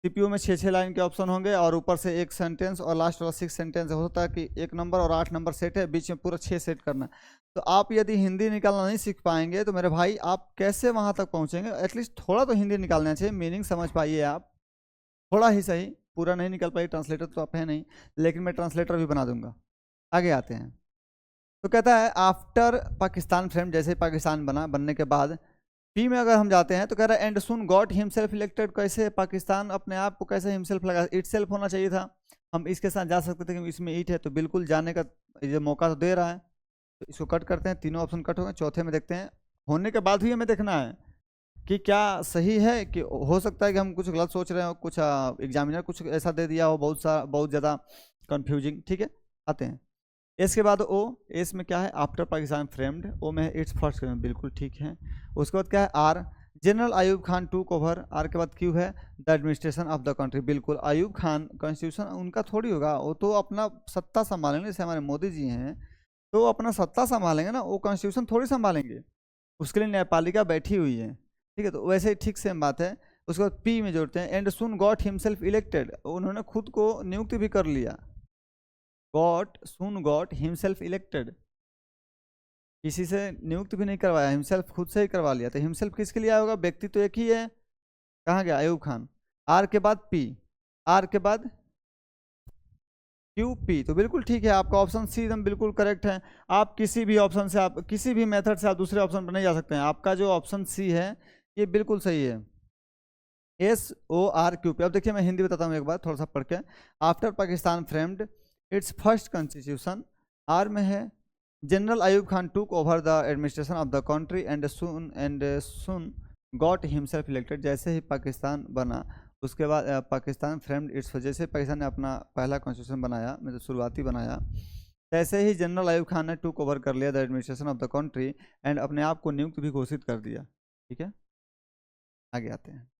CPU में 6 लाइन के ऑप्शन होंगे, और ऊपर से एक सेंटेंस, और लास्ट वाला 6 सेंटेंस होता है कि 1 नंबर और 8 नंबर सेट है, बीच में पूरा 6 सेट करना। तो आप यदि हिंदी निकालना नहीं सीख पाएंगे तो मेरे भाई आप कैसे वहां तक पहुंचेंगे? एटलीस्ट थोड़ा तो हिंदी निकालना चाहिए, मीनिंग समझ पाइए आप, थोड़ा ही सही, पूरा नहीं निकल पाइए। ट्रांसलेटर तो आप है नहीं, लेकिन मैं ट्रांसलेटर भी बना दूंगा। आगे आते हैं, तो कहता है आफ्टर पाकिस्तान फ्रेम, जैसे पाकिस्तान बना, बनने के बाद पी में अगर हम जाते हैं तो कह रहा है and soon got himself elected. कैसे पाकिस्तान अपने आप को कैसे हिमसेल्फ लगा? इट सेल्फ होना चाहिए था, हम इसके साथ जा सकते थे, क्योंकि इसमें ईट है, तो बिल्कुल जाने का ये मौका तो दे रहा है। तो इसको कट करते हैं, तीनों ऑप्शन कट हो गए। चौथे में देखते हैं, होने के बाद भी हमें देखना है कि क्या सही है, कि हो सकता है कि हम कुछ गलत सोच रहे हो, कुछ एग्जामिनर कुछ ऐसा दे दिया हो, बहुत ज़्यादा कंफ्यूजिंग, ठीक है। आते हैं एस के बाद ओ, एस में क्या है? After Pakistan framed. ओ में इट्स फर्स्ट, बिल्कुल ठीक है। उसके बाद क्या है? Are, general Ayub Khan took over. Are के बाद क्यू है, the administration of the country. बिल्कुल, अयूब खान कॉन्स्टिट्यूशन उनका थोड़ी होगा, वो तो अपना सत्ता संभालेंगे, जैसे हमारे मोदी जी हैं, तो अपना सत्ता संभालेंगे ना, वो कॉन्स्टिट्यूशन थोड़ी संभालेंगे, उसके लिए न्यायपालिका बैठी हुई है, ठीक है। तो वैसे ही ठीक सेम बात है। उसके बाद पी में जोड़ते हैं, and soon got himself elected. उन्होंने खुद को नियुक्त भी कर लिया, गॉट हिमसेल्फ इलेक्टेड, किसी से नियुक्त भी नहीं करवाया, हिमसेल्फ खुद से ही करवा लिया। तो हिमसेल्फ किसके लिए आया होगा? व्यक्ति तो एक ही है, कहाँ गया? अयूब खान। आर के बाद पी, आर के बाद क्यू पी। तो बिल्कुल ठीक है, आपका ऑप्शन सी एकदम बिल्कुल करेक्ट है। आप किसी भी ऑप्शन से, आप किसी भी मेथड से आप दूसरे ऑप्शन पर नहीं जा सकते हैं। आपका जो ऑप्शन सी है ये बिल्कुल सही है। SORQP। अब देखिए मैं हिंदी बताता हूँ एक बार थोड़ा सा पढ़ के। After Pakistan framed its first constitution, आर में है general Ayub Khan took over the administration of the country and soon got himself elected. जैसे ही पाकिस्तान बना उसके बाद पाकिस्तान फ्रेम्ड इट्स, जैसे पाकिस्तान ने अपना पहला कॉन्स्टिट्यूशन बनाया, मतलब शुरुआती बनाया, तैसे ही जनरल अयूब खान ने टूक ओवर कर लिया the administration of the country and अपने आप को नियुक्त भी घोषित कर दिया। ठीक है, आगे आते हैं।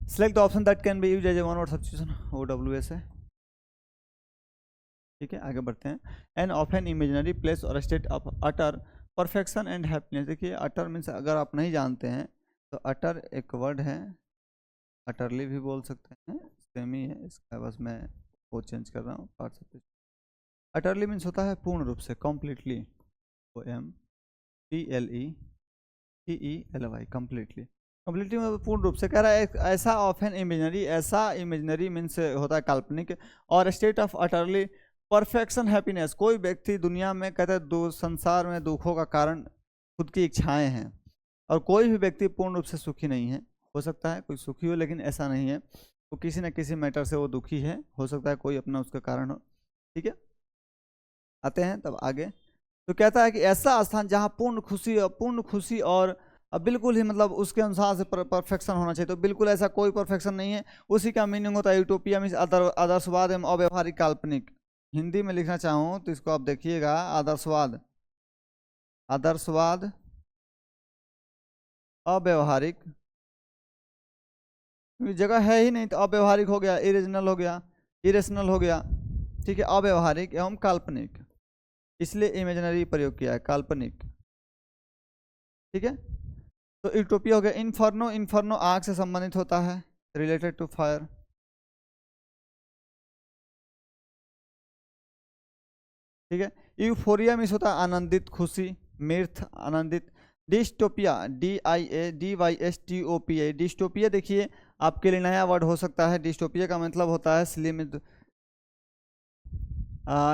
Select the option that can be used as a one word substitution, OWS है। ठीक है, आगे बढ़ते हैं। An of an imaginary place और state of utter perfection and happiness. देखिए अटर मीन्स अगर आप नहीं जानते हैं तो अटर एक वर्ड है, अटरली भी बोल सकते हैं, सेम ही है इसका, बस मैं वो चेंज कर रहा हूँ पार्ट सब। अटरली मीन्स होता है पूर्ण रूप से, कम्प्लीटली, OMPLETELY, कम्प्लीटली। कम्प्लीटली मतलब पूर्ण रूप से। कह रहा है ऐसा ऑफ एन इमेजिनरी, ऐसा इमेजिनरी मीन्स होता है काल्पनिक, और state of utterly perfection happiness. कोई व्यक्ति दुनिया में कहते हैं संसार में दुखों का कारण खुद की इच्छाएं हैं, और कोई भी व्यक्ति पूर्ण रूप से सुखी नहीं है। हो सकता है कोई सुखी हो लेकिन ऐसा नहीं है, तो किसी न किसी मैटर से वो दुखी है, हो सकता है कोई अपना उसका कारण हो। ठीक है, आते हैं तब आगे। तो कहता है कि ऐसा स्थान जहाँ पूर्ण खुशी और बिल्कुल ही मतलब उसके अनुसार से परफेक्शन होना चाहिए। तो बिल्कुल ऐसा कोई परफेक्शन नहीं है, उसी का मीनिंग होता है यूटोपिया मीन्स आदर्शवाद एवं अव्यवहारिक काल्पनिक। हिंदी में लिखना चाहूँ तो इसको आप देखिएगा, आदर्शवाद, आदर्शवाद अव्यवहारिक, जगह है ही नहीं तो अव्यवहारिक हो गया, इरेजनल हो गया, इरेशनल हो गया। ठीक है, अव्यवहारिक एवं काल्पनिक, इसलिए इमेजिनरी प्रयोग किया है, काल्पनिक। ठीक है, तो यूटोपिया हो गया। इन्फर्नो, इन्फर्नो आग से संबंधित होता है, रिलेटेड टू फायर। ठीक है, यूफोरिया मीन्स होता है आनंदित, खुशी, मिर्थ, आनंदित। डिस्टोपिया, DISTOPIA, डिस्टोपिया देखिए आपके लिए नया वर्ड हो सकता है। डिस्टोपिया का मतलब होता है स्लिम,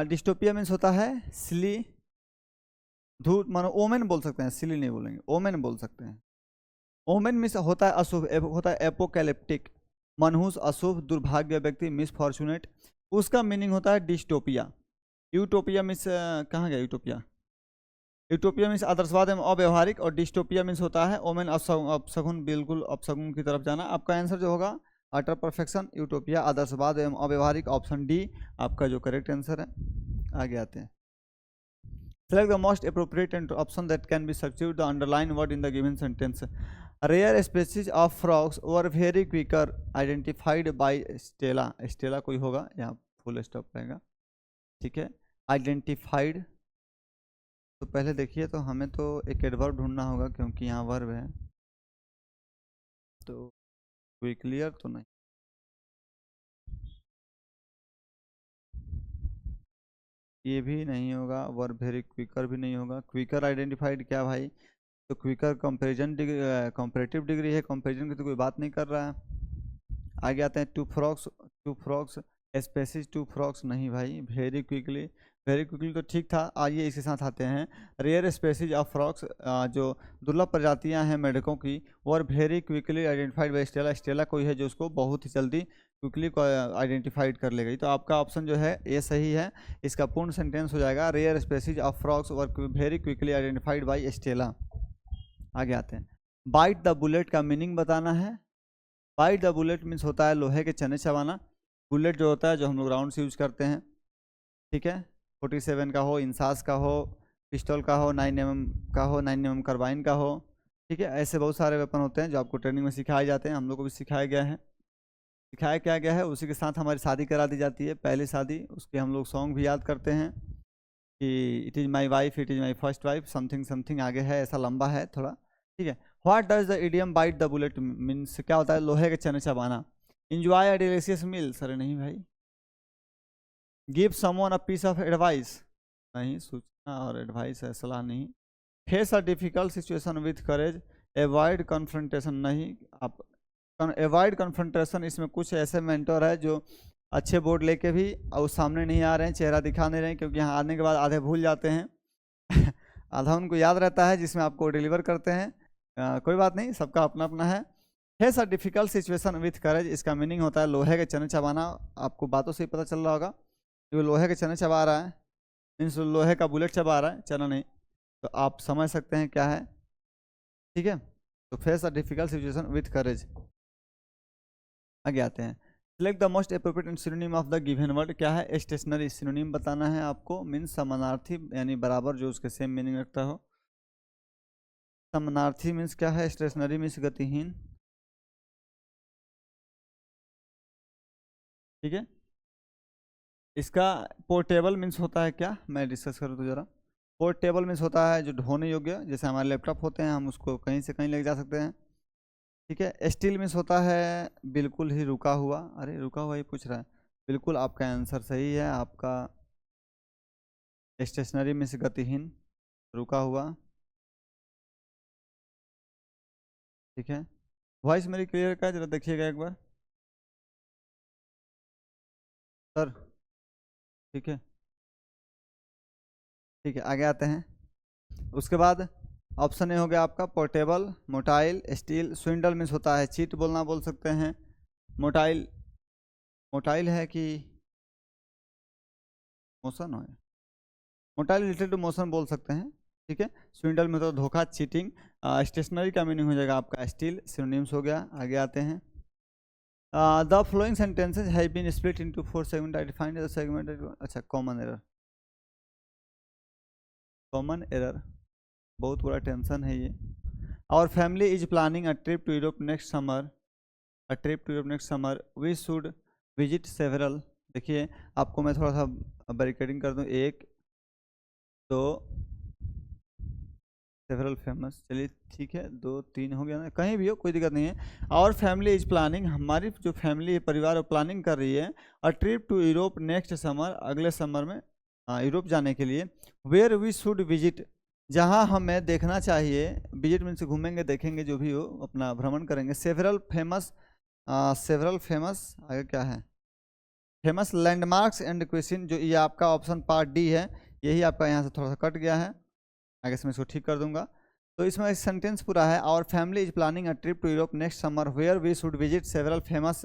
डिस्टोपिया मीन्स होता है सिली, धूल, मानो ओमेन बोल सकते हैं, सिली नहीं बोलेंगे, ओमेन बोल सकते हैं। ओमेन मीन्स होता है अशुभ, होता है एपोकैलिप्टिक, मनहूस, अशुभ, दुर्भाग्य व्यक्ति, मिसफॉर्चुनेट, उसका मीनिंग होता है डिस्टोपिया। यूटोपिया मीन्स कहाँ गया यूटोपिया, यूटोपिया मीन्स आदर्शवाद एवं अव्यवहारिक, और डिस्टोपिया मीन्स होता है ओमेन, अपशगुन, बिल्कुल अपशगुन की तरफ जाना। आपका आंसर जो होगा अटर परफेक्शन, यूटोपिया, आदर्शवाद एवं अव्यवहारिक, ऑप्शन डी आपका जो करेक्ट आंसर है। आगे आते हैं। Select the most appropriate option that can be substitute the underlined word in the given sentence. Rare species of frogs were very quicker identified by Stella. Stella कोई होगा, यहाँ full stop रहेगा। ठीक है, आइडेंटिफाइड। तो पहले देखिए, तो हमें तो एक एडवर्ब ढूंढना होगा क्योंकि यहाँ वर्ब है, तो क्विकलियर तो नहीं, ये भी नहीं होगा, वर्ब वेरी क्विकर भी नहीं होगा। क्विकर आइडेंटिफाइड क्या भाई, तो quicker comparison degree, comparative degree है, कंपेरिजन की तो कोई बात नहीं कर रहा है। आगे आते हैं। Two frogs species, two frogs नहीं भाई। वेरी क्विकली तो ठीक था। आइए इसके साथ आते हैं। रेयर स्पेसिस ऑफ फ्रॉक्स, जो दुर्लभ प्रजातियां हैं मेढकों की, और very quickly identified by Stella. Stella कोई है जो उसको बहुत ही जल्दी क्विकली आइडेंटिफाइड कर ले गई। तो आपका ऑप्शन जो है ये सही है। इसका पूर्ण सेंटेंस हो जाएगा rare species of frogs were very quickly identified by Stella. आगे आते हैं। बाइट द बुलेट का मीनिंग बताना है। बाइट द बुलेट मीन्स होता है लोहे के चने चबाना। बुलेट जो होता है जो हम लोग राउंड से यूज करते हैं, ठीक है, 47 का हो, इंसास का हो, पिस्टल का हो, 9mm का हो, 9mm कार्बाइन का हो। ठीक है, ऐसे बहुत सारे वेपन होते हैं जो आपको ट्रेनिंग में सिखाए जाते हैं, हम लोग को भी सिखाया गया है। सिखाया क्या गया है, उसी के साथ हमारी शादी करा दी जाती है, पहली शादी। उसके हम लोग सॉन्ग भी याद करते हैं कि it is my wife, it is my first wife, something something आगे है, ऐसा लंबा है थोड़ा। ठीक है, what does the idiom bite the bullet means क्या होता है, लोहे के चने चबाना। Enjoy a delicious meal, sir नहीं भाई। Give someone a piece of advice, नहीं, सूचना और एडवाइस है, सलाह नहीं। Face a difficult situation with courage, avoid confrontation नहीं। आप अवॉइड कन्फ्रंटेशन, इसमें कुछ ऐसे मेंटर है जो अच्छे बोर्ड लेके भी और सामने नहीं आ रहे हैं, चेहरा दिखा नहीं रहे हैं, क्योंकि यहाँ आने के बाद आधे भूल जाते हैं आधा उनको याद रहता है जिसमें आपको डिलीवर करते हैं। कोई बात नहीं, सबका अपना अपना है। Face a difficult situation with करेज, इसका मीनिंग होता है लोहे के चने चबाना। आपको बातों से ही पता चल रहा होगा कि वो लोहे के चने चबा रहा है, मीन्स लोहे का बुलेट चबा रहा है, चना नहीं। तो आप समझ सकते हैं क्या है, ठीक है। तो face a difficult situation with करेज। आगे आते हैं, select the most appropriate synonym of the given word. क्या है, स्टेशनरी। सिनोनिम बताना है आपको, मीन्स समानार्थी यानी बराबर जो उसके सेम मीनिंग रखता हो। समानार्थी मीन्स क्या है, स्टेशनरी मीन्स गतिहीन, ठीक है। इसका पोर्टेबल मीन्स होता है क्या, मैं डिस्कस करूँ तो जरा। पोर्टेबल मीन्स होता है जो ढोने योग्य, जैसे हमारे लैपटॉप होते हैं, हम उसको कहीं से कहीं ले जा सकते हैं, ठीक है। स्टील मीन्स होता है बिल्कुल ही रुका हुआ। अरे रुका हुआ ही पूछ रहा है, बिल्कुल आपका आंसर सही है। आपका स्टेशनरी मीन्स गतिहीन, रुका हुआ, ठीक है। वॉइस मेरी क्लियर का जरा देखिएगा एक बार सर, ठीक है, ठीक है। आगे आते हैं, उसके बाद ऑप्शन ए हो गया आपका पोर्टेबल, मोटाइल, स्टील। स्विंडल मीन्स होता है चीट बोलना, बोल सकते हैं। मोटाइल, मोटाइल है कि मोशन हो, मोटाइल रिलेटेड टू मोशन बोल सकते हैं, ठीक है। स्विंडल में तो धोखा, चीटिंग। स्टेशनरी का मीनिंग हो जाएगा आपका स्टील, सिनोनिम्स हो गया। आगे आते हैं, the flowing sentences have been split into 4 segment, I defined the segment. अच्छा, कॉमन एरर, कॉमन एरर, बहुत बड़ा टेंशन है ये। Our family is planning a trip to Europe next summer, a trip to Europe next summer, we should visit several. देखिए आपको मैं थोड़ा सा बैरिकेडिंग कर दूं, 1 2 सेवरल फेमस, चलिए ठीक है, 2 3 हो गया ना, कहीं भी हो कोई दिक्कत नहीं है। और फैमिली इज प्लानिंग, हमारी जो फैमिली है, परिवार, प्लानिंग कर रही है a trip to Europe next summer, अगले समर में यूरोप जाने के लिए। वेयर वी शुड विजिट, जहाँ हमें देखना चाहिए, विजिट मीन्स घूमेंगे, देखेंगे, जो भी हो, अपना भ्रमण करेंगे। सेवरल फेमस, सेवरल फेमस, आगे क्या है, फेमस लैंडमार्क्स एंड क्वेश्चन, जो ये आपका ऑप्शन पार्ट डी है, यही आपका यहाँ से थोड़ा सा कट गया है, आगे से मैं इसको ठीक कर दूंगा। तो इसमें एक सेंटेंस पूरा है, our family is planning a trip to Europe next summer where we should visit several famous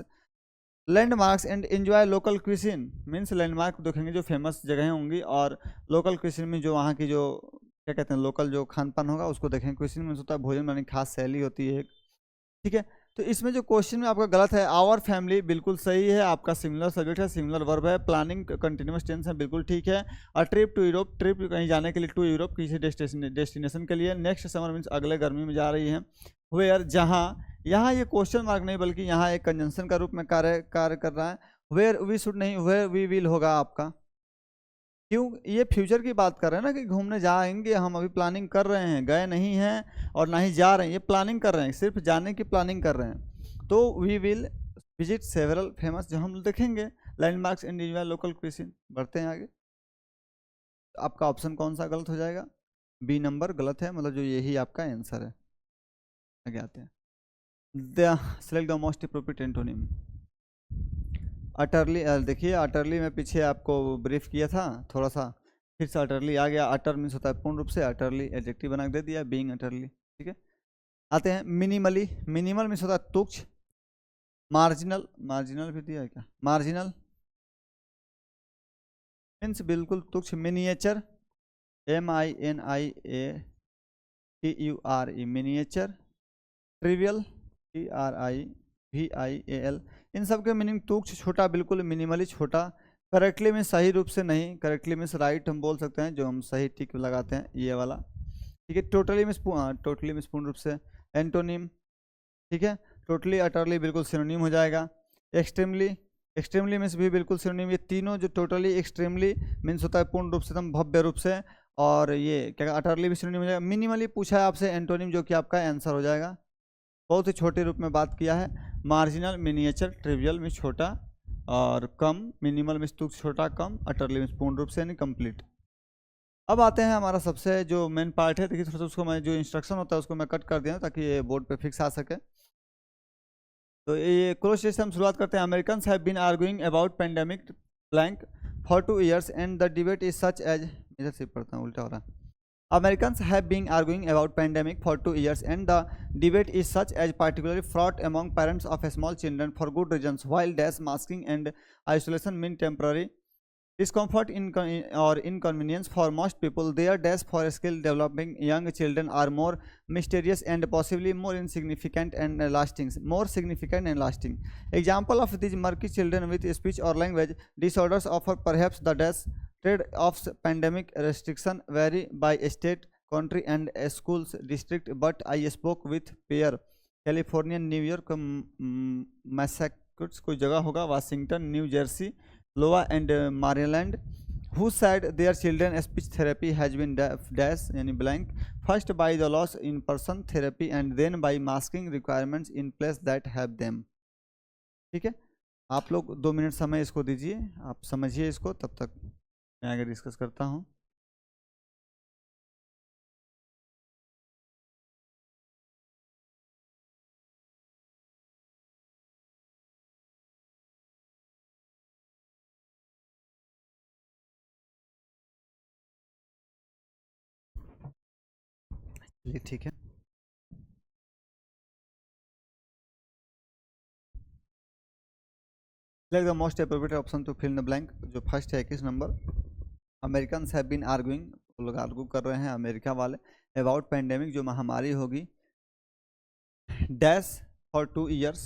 landmarks and enjoy local cuisine. Means landmark देखेंगे जो फेमस जगहें होंगी, और लोकल क्विजिन में जो वहाँ की जो क्या कहते हैं लोकल जो खान पान होगा उसको देखेंगे। क्विजिन मीन्स होता है भोजन बनाने की खास शैली होती है, ठीक है। तो इसमें जो क्वेश्चन में आपका गलत है, आवर फैमिली बिल्कुल सही है, आपका सिमिलर सब्जेक्ट है, सिमिलर वर्ब है। प्लानिंग कंटिन्यूअस टेंस है, बिल्कुल ठीक है। और ट्रिप टू यूरोप, ट्रिप कहीं जाने के लिए, टू यूरोप किसी डेस्टिनेशन के लिए। नेक्स्ट समर मीन्स अगले गर्मी में जा रही है। वेयर, जहाँ, यहाँ ये क्वेश्चन मार्क नहीं बल्कि यहाँ एक कंजंक्शन का रूप में कार्य कर रहा है। वेयर वी शुड नहीं, वेयर वी विल होगा आपका, क्यों, ये फ्यूचर की बात कर रहे हैं ना कि घूमने जाएंगे, हम अभी प्लानिंग कर रहे हैं, गए नहीं हैं और ना ही जा रहे हैं, ये प्लानिंग कर रहे हैं, सिर्फ जाने की प्लानिंग कर रहे हैं। तो we will visit several famous, जो हम देखेंगे लैंडमार्क्स इंडिविजुअल लोकल क्विजिन। बढ़ते हैं आगे, तो आपका ऑप्शन कौन सा गलत हो जाएगा, बी नंबर गलत है, मतलब जो यही आपका आंसर है। आगे आते हैं, select the most appropriate antonym. Utterly, देखिए अटरली में पीछे आपको ब्रीफ किया था थोड़ा सा, फिर से अटरली आ गया। अटर मीन्स होता है पूर्ण रूप से, अटरली एडजेक्टिव बना के दे दिया, बीइंग अटरली, ठीक है। आते हैं मिनिमली, मिनिमल मीन्स होता है तुच्छ। मार्जिनल, मार्जिनल भी दिया है क्या, मार्जिनल मीन्स बिल्कुल तुच्छ। Miniature, MINIATURE, miniature. Trivial, TRIVIAL, इन सब के मीनिंग तुच्छ, छोटा, बिल्कुल मिनिमली छोटा। करेक्टली में सही रूप से नहीं, करेक्टली में राइट हम बोल सकते हैं, जो हम सही टिक लगाते हैं, ये वाला, ठीक है। टोटली में, टोटली में पूर्ण रूप से। एंटोनिम, ठीक है। टोटली, अटरली बिल्कुल सिनोनिम हो जाएगा। एक्सट्रीमली, एक्सट्रीमली मीन्स भी बिल्कुल सिनोनिम। ये तीनों जो टोटली, एक्सट्रीमली मीन्स होता है पूर्ण रूप से, एकदम भव्य रूप से, और ये क्या अटरली भी सिनोनिम हो जाएगा। मिनिमली पूछा है आपसे एंटोनिम, जो कि आपका आंसर हो जाएगा। बहुत ही छोटे रूप में बात किया है। मार्जिनल, मिनिएचर, ट्रिवियल में छोटा और कम, मिनिमल में तुच्छ, छोटा, कम, अटरली में पूर्ण रूप से यानी कंप्लीट। अब आते हैं हमारा सबसे जो मेन पार्ट है, देखिए थोड़ा सा उसको मैं जो इंस्ट्रक्शन होता है उसको मैं कट कर दिया ताकि ये बोर्ड पे फिक्स आ सके। तो ये क्लोज से हम शुरुआत करते हैं। American have been arguing about pandemic blank for 2 years and the debate is such as, इधर से पढ़ता हूँ उल्टा हो रहा है। Americans have been arguing about pandemic for 2 years, and the debate is such as particularly fraught among parents of small children for good reasons. While masking and isolation mean temporary discomfort or inconvenience for most people, their days for skill developing young children are more mysterious and possibly more insignificant and lasting. More significant and lasting. Example of these murky children with speech or language disorders offer perhaps the days trade-offs. Pandemic restriction vary by state, country, and schools district. But I spoke with Pierre, California, New York, Massachusetts कोई जगह होगा, Washington, New Jersey, Iowa and Maryland, who said their children speech therapy has been dash यानी blank first by the loss in person therapy and then by masking requirements in place that have them. ठीक है, आप लोग 2 minute समय इसको दीजिए, आप समझिए इसको, तब तक मैं आगे डिस्कस करता हूँ. चलिए ठीक है. Select the most appropriate option to fill in the blank. जो फर्स्ट है 21 number. Americans have been arguing, वो लोग आर्गू कर रहे हैं अमेरिका वाले, अबाउट पेंडेमिक, जो महामारी होगी, dash for 2 years,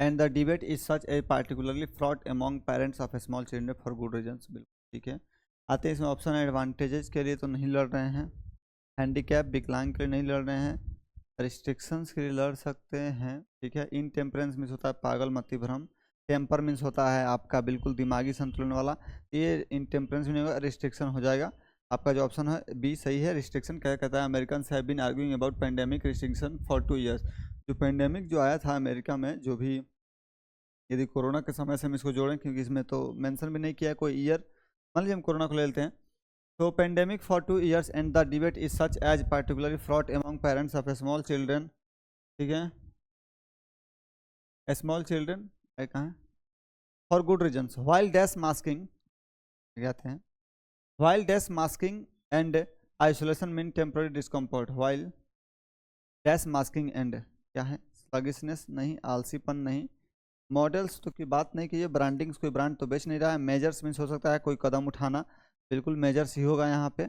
and the debate is such a particularly fraught among parents of small children for good reasons. बिल्कुल ठीक है. आते हैं इसमें ऑप्शन. एडवांटेजेस के लिए तो नहीं लड़ रहे हैं, हैंडीकैप विकलांग के लिए नहीं लड़ रहे हैं, रिस्ट्रिक्शंस के लिए लड़ सकते हैं. ठीक है. इनटेम्परेंस मीन्स होता है पागल मति भ्रम, टेम्पर मीन्स होता है आपका बिल्कुल दिमागी संतुलन वाला, ये इनटेम्परेंस भी नहीं होगा, रिस्ट्रिक्शन हो जाएगा. आपका जो ऑप्शन है बी सही है. रिस्ट्रिक्शन क्या कहता है, American have been arguing about pandemic restriction for 2 years. जो पेंडेमिक जो आया था अमेरिका में, जो भी, यदि कोरोना के समय से हम इसको जोड़ें, क्योंकि इसमें तो मेंशन भी नहीं किया है कोई ईयर, मान लीजिए हम कोरोना को ले लेते हैं, तो pandemic for 2 years and the debate is such as particularly fraught among parents of small children. ठीक है, स्मॉल चिल्ड्रन कहाँ है, for good reasons. While dash masking कहते हैं, while dash masking and isolation mean temporary discomfort. While dash masking and क्या है, sluggishness नहीं, आलसीपन नहीं, मॉडल्स तो की बात नहीं की, ये ब्रांडिंग्स कोई ब्रांड तो बेच नहीं रहा है. मेजर्स मीन्स हो सकता है कोई कदम उठाना, बिल्कुल मेजर्स ही होगा यहाँ पे.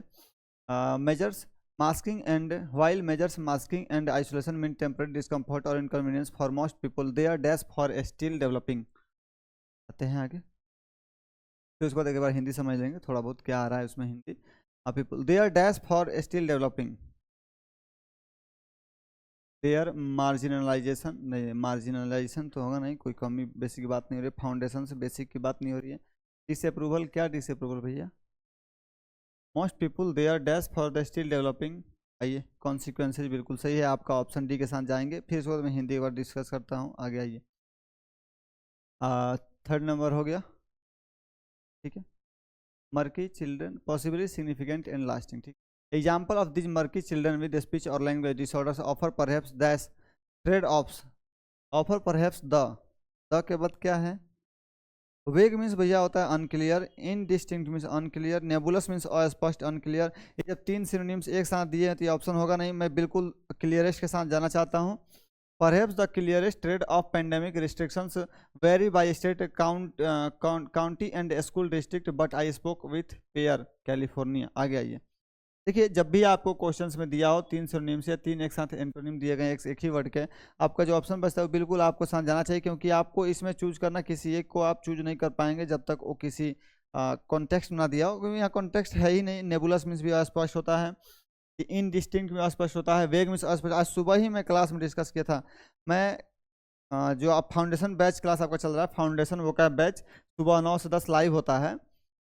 Measures masking and while measures masking and isolation mean temporary discomfort और inconvenience for most people, they are dash for still developing. आते हैं आगे, तो इसको एक बार हिंदी समझ लेंगे, थोड़ा बहुत क्या आ रहा है उसमें Hindi. People they are dash for still developing, they are marginalization नहीं, मार्जिनलाइजेशन तो होगा नहीं, कोई कमी बेसिक की बात नहीं हो रही, फाउंडेशन से बेसिक की बात नहीं हो रही है. डिसअप्रूवल, क्या डिसअप्रूवल भैया, most people they are dash for the still developing. आइए, कॉन्सिक्वेंसेज बिल्कुल सही है आपका, ऑप्शन डी के साथ जाएंगे. फिर इसको मैं हिंदी एक बार डिस्कस करता हूँ, आगे आइए. 3rd नंबर हो गया. ठीक है, murky children possibly significant and lasting. ठीक, example of this murky children with speech और language disorders offer perhaps dash trade offs, offer perhaps the के बाद क्या है, वेग मीन्स भैया होता है unclear, indistinct means unclear, nebulous means अस्पष्ट अनक्लियर. ये जब 3 सिनोनिम्स एक साथ दिए हैं तो ये ऑप्शन होगा नहीं. मैं बिल्कुल क्लियरेस्ट के साथ जाना चाहता हूँ. Perhaps the clearest trade of pandemic restrictions vary by state, county and school district, but I spoke with Pierre, California. आगे आइए. देखिए, जब भी आपको क्वेश्चंस में दिया हो 3 सिनोनिम से 3 एक साथ एंटोनिम दिए गए एक ही वर्ड के, आपका जो ऑप्शन बचता है बिल्कुल आपको साथ जाना चाहिए, क्योंकि आपको इसमें चूज करना, किसी एक को आप चूज नहीं कर पाएंगे जब तक वो किसी कॉन्टेक्स्ट ना दिया हो, क्योंकि यहाँ कॉन्टेक्स्ट है ही नहीं. नेबुलस मीन्स भी अस्पष्ट होता है, इनडिस्टिंक्ट में अस्पष्ट होता है, वेग में अस्पष्ट. आज सुबह ही मैं क्लास में डिस्कस किया था. मैं जो आप फाउंडेशन बैच क्लास आपका चल रहा है, फाउंडेशन वोकैब बैच सुबह 9 से 10 लाइव होता है,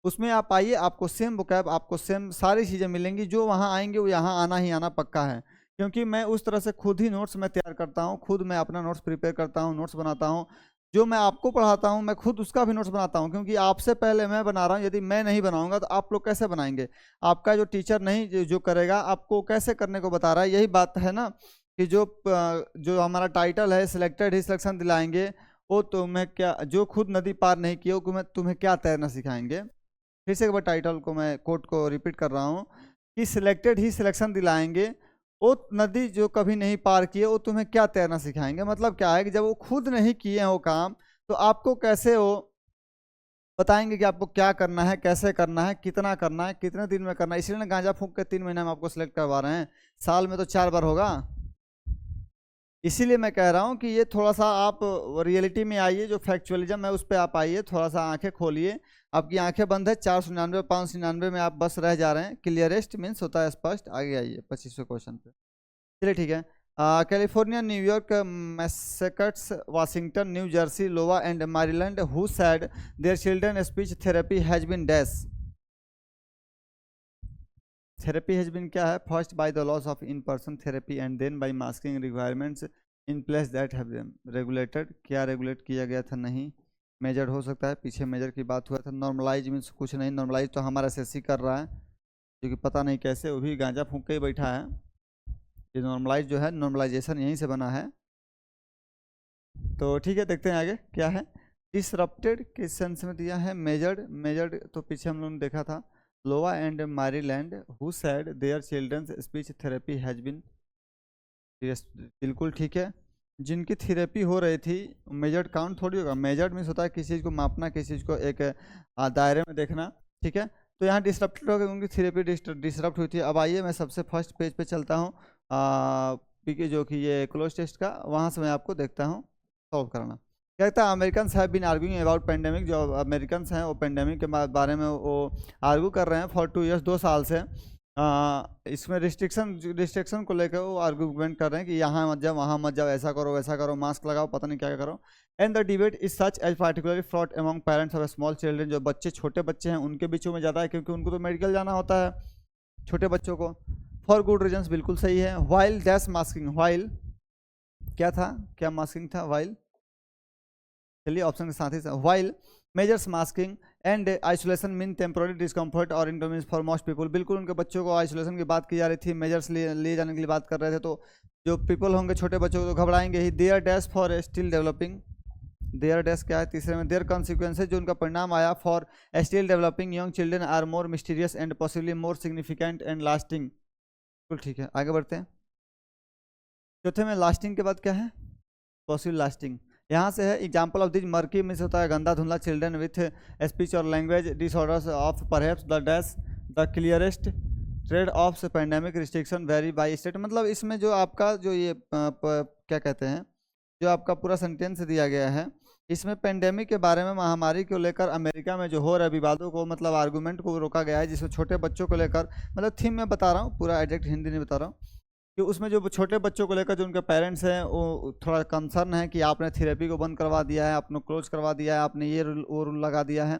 उसमें आप आइए, आपको सेम वोकैब, आपको सेम सारी चीज़ें मिलेंगी. जो वहाँ आएंगे वो यहाँ आना ही आना पक्का है, क्योंकि मैं उस तरह से खुद ही नोट्स में तैयार करता हूँ, खुद मैं अपना नोट्स प्रिपेयर करता हूँ, नोट्स बनाता हूँ. जो मैं आपको पढ़ाता हूँ मैं खुद उसका भी नोट्स बनाता हूँ, क्योंकि आपसे पहले मैं बना रहा हूँ. यदि मैं नहीं बनाऊंगा तो आप लोग कैसे बनाएंगे, आपका जो टीचर नहीं जो करेगा आपको कैसे करने को बता रहा है. यही बात है ना, कि जो हमारा टाइटल है सिलेक्टेड ही सिलेक्शन दिलाएंगे, वो तुम्हें क्या, जो खुद नदी पार नहीं किया वो तुम्हें क्या तैरना सिखाएंगे. फिर से एक बार टाइटल को मैं कोट को रिपीट कर रहा हूँ कि सिलेक्टेड ही सिलेक्शन दिलाएंगे, वो नदी जो कभी नहीं पार किए वो तुम्हें क्या तैरना सिखाएंगे। मतलब क्या है कि जब वो खुद नहीं किए हैं वो काम, तो आपको कैसे वो बताएंगे कि आपको क्या करना है, कैसे करना है, कितना करना है, कितने दिन में करना है। इसलिए ना गांजा फूंक के 3 महीने में आपको सिलेक्ट करवा रहे हैं, साल में तो 4 बार होगा। इसीलिए मैं कह रहा हूँ कि ये थोड़ा सा आप रियलिटी में आइए, जो फैक्चुअलिज्म है उस पर आप आइए, थोड़ा सा आंखें खोलिए। आपकी आंखें बंद है, 499 599 में आप बस रह जा रहे हैं। क्लियरेस्ट मीन्स होता है स्पष्ट। आगे आइए 25वें क्वेश्चन पे। चलिए ठीक है। California, New York, Massachusetts, Washington, New Jersey, Iowa and Maryland who said their children speech therapy has been dash. Therapy has been क्या है? First by the loss of in person therapy and then by masking requirements in place that have been regulated. क्या regulate किया गया था? नहीं। Measured हो सकता है, पीछे मेजर की बात हुआ था। नॉर्मलाइज मीन्स कुछ नहीं, नॉर्मलाइज तो हमारा एसएससी कर रहा है, क्योंकि पता नहीं कैसे वो भी गांजा फूंक के ही बैठा है। ये नॉर्मलाइज जो है, नॉर्मलाइजेशन यहीं से बना है। तो ठीक है, देखते हैं आगे क्या है। डिसरप्टेड किस सेंस में दिया है? मेजर्ड, मेजर्ड तो पीछे हम लोगों ने देखा था। Iowa and Maryland who said their children's speech therapy has been. बिल्कुल ठीक है, जिनकी थेरेपी हो रही थी। मेजर्ड काउंट थोड़ी होगा, मेजर्ड मीन्स होता है किसी चीज़ को मापना, किसी चीज़ को एक दायरे में देखना। ठीक है, तो यहाँ डिसरप्टेड हो गया, उनकी थेरेपी डिसरप्ट हुई थी। अब आइए मैं सबसे फर्स्ट पेज पे चलता हूँ, पीके जो कि ये क्लोज टेस्ट का, वहाँ से मैं आपको देखता हूँ सॉल्व करना। क्या कहता है? American have been arguing about pandemic. जो अमेरिकन हैं वो पेंडेमिक के बारे में वो आर्ग्यू कर रहे हैं फॉर 2 years, 2 साल से। इसमें रिस्ट्रिक्शन को लेकर वो आर्गूमेंट कर रहे हैं कि यहाँ मत जाओ, वहाँ मत जाओ, ऐसा करो वैसा करो, मास्क लगाओ, पता नहीं क्या क्या करो। And the debate is such as particularly fraught among parents of small children. जो बच्चे छोटे बच्चे हैं उनके बीचों में ज़्यादा है, क्योंकि उनको तो मेडिकल जाना होता है छोटे बच्चों को। फॉर गुड रीजन्स, बिल्कुल सही है। वाइल डैश मास्किंग, वाइल क्या था? क्या मास्किंग था? वाइल, चलिए ऑप्शन के साथ ही while measures masking and isolation mean temporary discomfort और इनकन्वीनियंस फॉर मोस्ट पीपल। बिल्कुल उनके बच्चों को आइसोलेशन की बात की जा रही थी, मेजर्स लिए जाने के लिए बात कर रहे थे। तो जो पीपल होंगे छोटे बच्चों को तो घबराएंगे ही। There dash for still developing, there dash क्या है तीसरे में? देयर कॉन्सिक्वेंसेज, जो उनका परिणाम आया for still developing young children are more mysterious and possibly more significant and lasting. बिल्कुल ठीक है, आगे बढ़ते हैं। चौथे में लास्टिंग के बाद क्या है? Possible lasting. यहाँ से है example of this murky means होता है गंदा धुंधला, चिल्ड्रन विथ स्पीच और language disorders of perhaps the dash the clearest trade off pandemic restriction very by state. मतलब इसमें जो आपका जो ये क्या कहते हैं, जो आपका पूरा सेंटेंस दिया गया है, इसमें पेंडेमिक के बारे में, महामारी को लेकर अमेरिका में जो हो रहे विवादों को, मतलब आर्गूमेंट को रोका गया है, जिसमें छोटे बच्चों को लेकर, मतलब थीम में बता रहा हूँ, पूरा एग्जैक्ट हिंदी नहीं बता रहा हूँ, कि उसमें जो छोटे बच्चों को लेकर जो उनके पेरेंट्स हैं वो थोड़ा कंसर्न है कि आपने थेरेपी को बंद करवा दिया है, आपने क्लोज करवा दिया है, आपने ये रूल वो रूल लगा दिया है।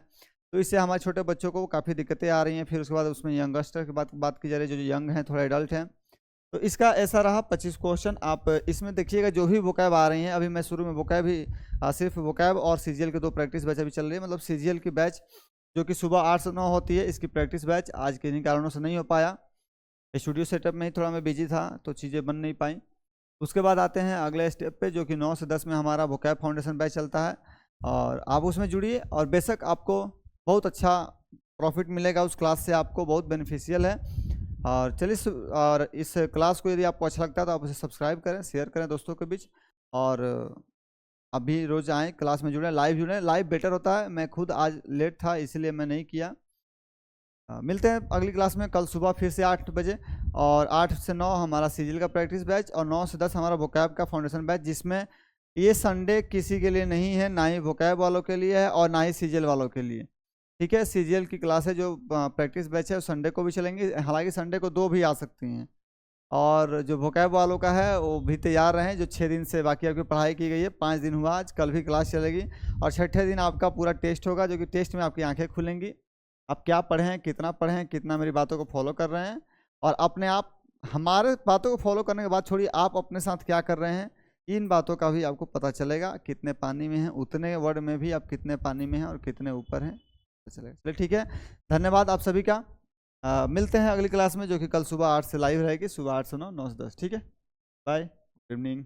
तो इससे हमारे छोटे बच्चों को काफ़ी दिक्कतें आ रही हैं। फिर उसके बाद उसमें यंगस्टर की बात की जा रही है, जो यंग हैं, थोड़ा एडल्ट हैं। तो इसका ऐसा रहा 25 क्वेश्चन। आप इसमें देखिएगा जो भी वोकैब आ रही हैं, अभी मैं शुरू में वोकैब ही सिर्फ वोकैब और सीजीएल के 2 प्रैक्टिस बैच अभी चल रही है। मतलब सीजीएल की बैच जो कि सुबह 8 से 9 होती है, इसकी प्रैक्टिस बैच आज किन्हीं कारणों से नहीं हो पाया। स्टूडियो सेटअप में ही थोड़ा मैं बिजी था, तो चीज़ें बन नहीं पाई। उसके बाद आते हैं अगले स्टेप पे, जो कि 9 से 10 में हमारा वोकैब फाउंडेशन बैच चलता है, और आप उसमें जुड़िए। और बेशक आपको बहुत अच्छा प्रॉफिट मिलेगा उस क्लास से, आपको बहुत बेनिफिशियल है। और चलिए, और इस क्लास को यदि आपको अच्छा लगता है तो आप उसे सब्सक्राइब करें, शेयर करें दोस्तों के बीच, और अभी रोज़ आएँ क्लास में जुड़ें, लाइव जुड़ें। लाइव बेटर होता है। मैं खुद आज लेट था इसलिए मैं नहीं किया। मिलते हैं अगली क्लास में कल सुबह फिर से 8 बजे, और 8 से 9 हमारा सीजीएल का प्रैक्टिस बैच, और 9 से 10 हमारा वोकैब का फाउंडेशन बैच, जिसमें ये संडे किसी के लिए नहीं है, ना ही वोकैब वालों के लिए है और ना ही सीजीएल वालों के लिए। ठीक है, सीजीएल की क्लास है जो प्रैक्टिस बैच है, संडे को भी चलेंगी, हालांकि संडे को 2 भी आ सकती हैं। और जो वोकैब वालों का है वो भी तैयार रहें, जो 6 दिन से बाकी आपकी पढ़ाई की गई है, 5 दिन हुआ, आज कल भी क्लास चलेगी। और छठे दिन आपका पूरा टेस्ट होगा, जो कि टेस्ट में आपकी आँखें खुलेंगी, आप क्या पढ़ें, कितना मेरी बातों को फॉलो कर रहे हैं, और अपने आप हमारे बातों को फॉलो करने के बाद छोड़िए, आप अपने साथ क्या कर रहे हैं, इन बातों का भी आपको पता चलेगा। कितने पानी में हैं, उतने वर्ड में भी आप कितने पानी में हैं और कितने ऊपर हैं, चलेगा। चलिए ठीक है, धन्यवाद आप सभी का। मिलते हैं अगली क्लास में, जो कि कल सुबह 8 से लाइव रहेगी, सुबह 8 से 9, 9 से 10। ठीक है, बाय, गुड इवनिंग।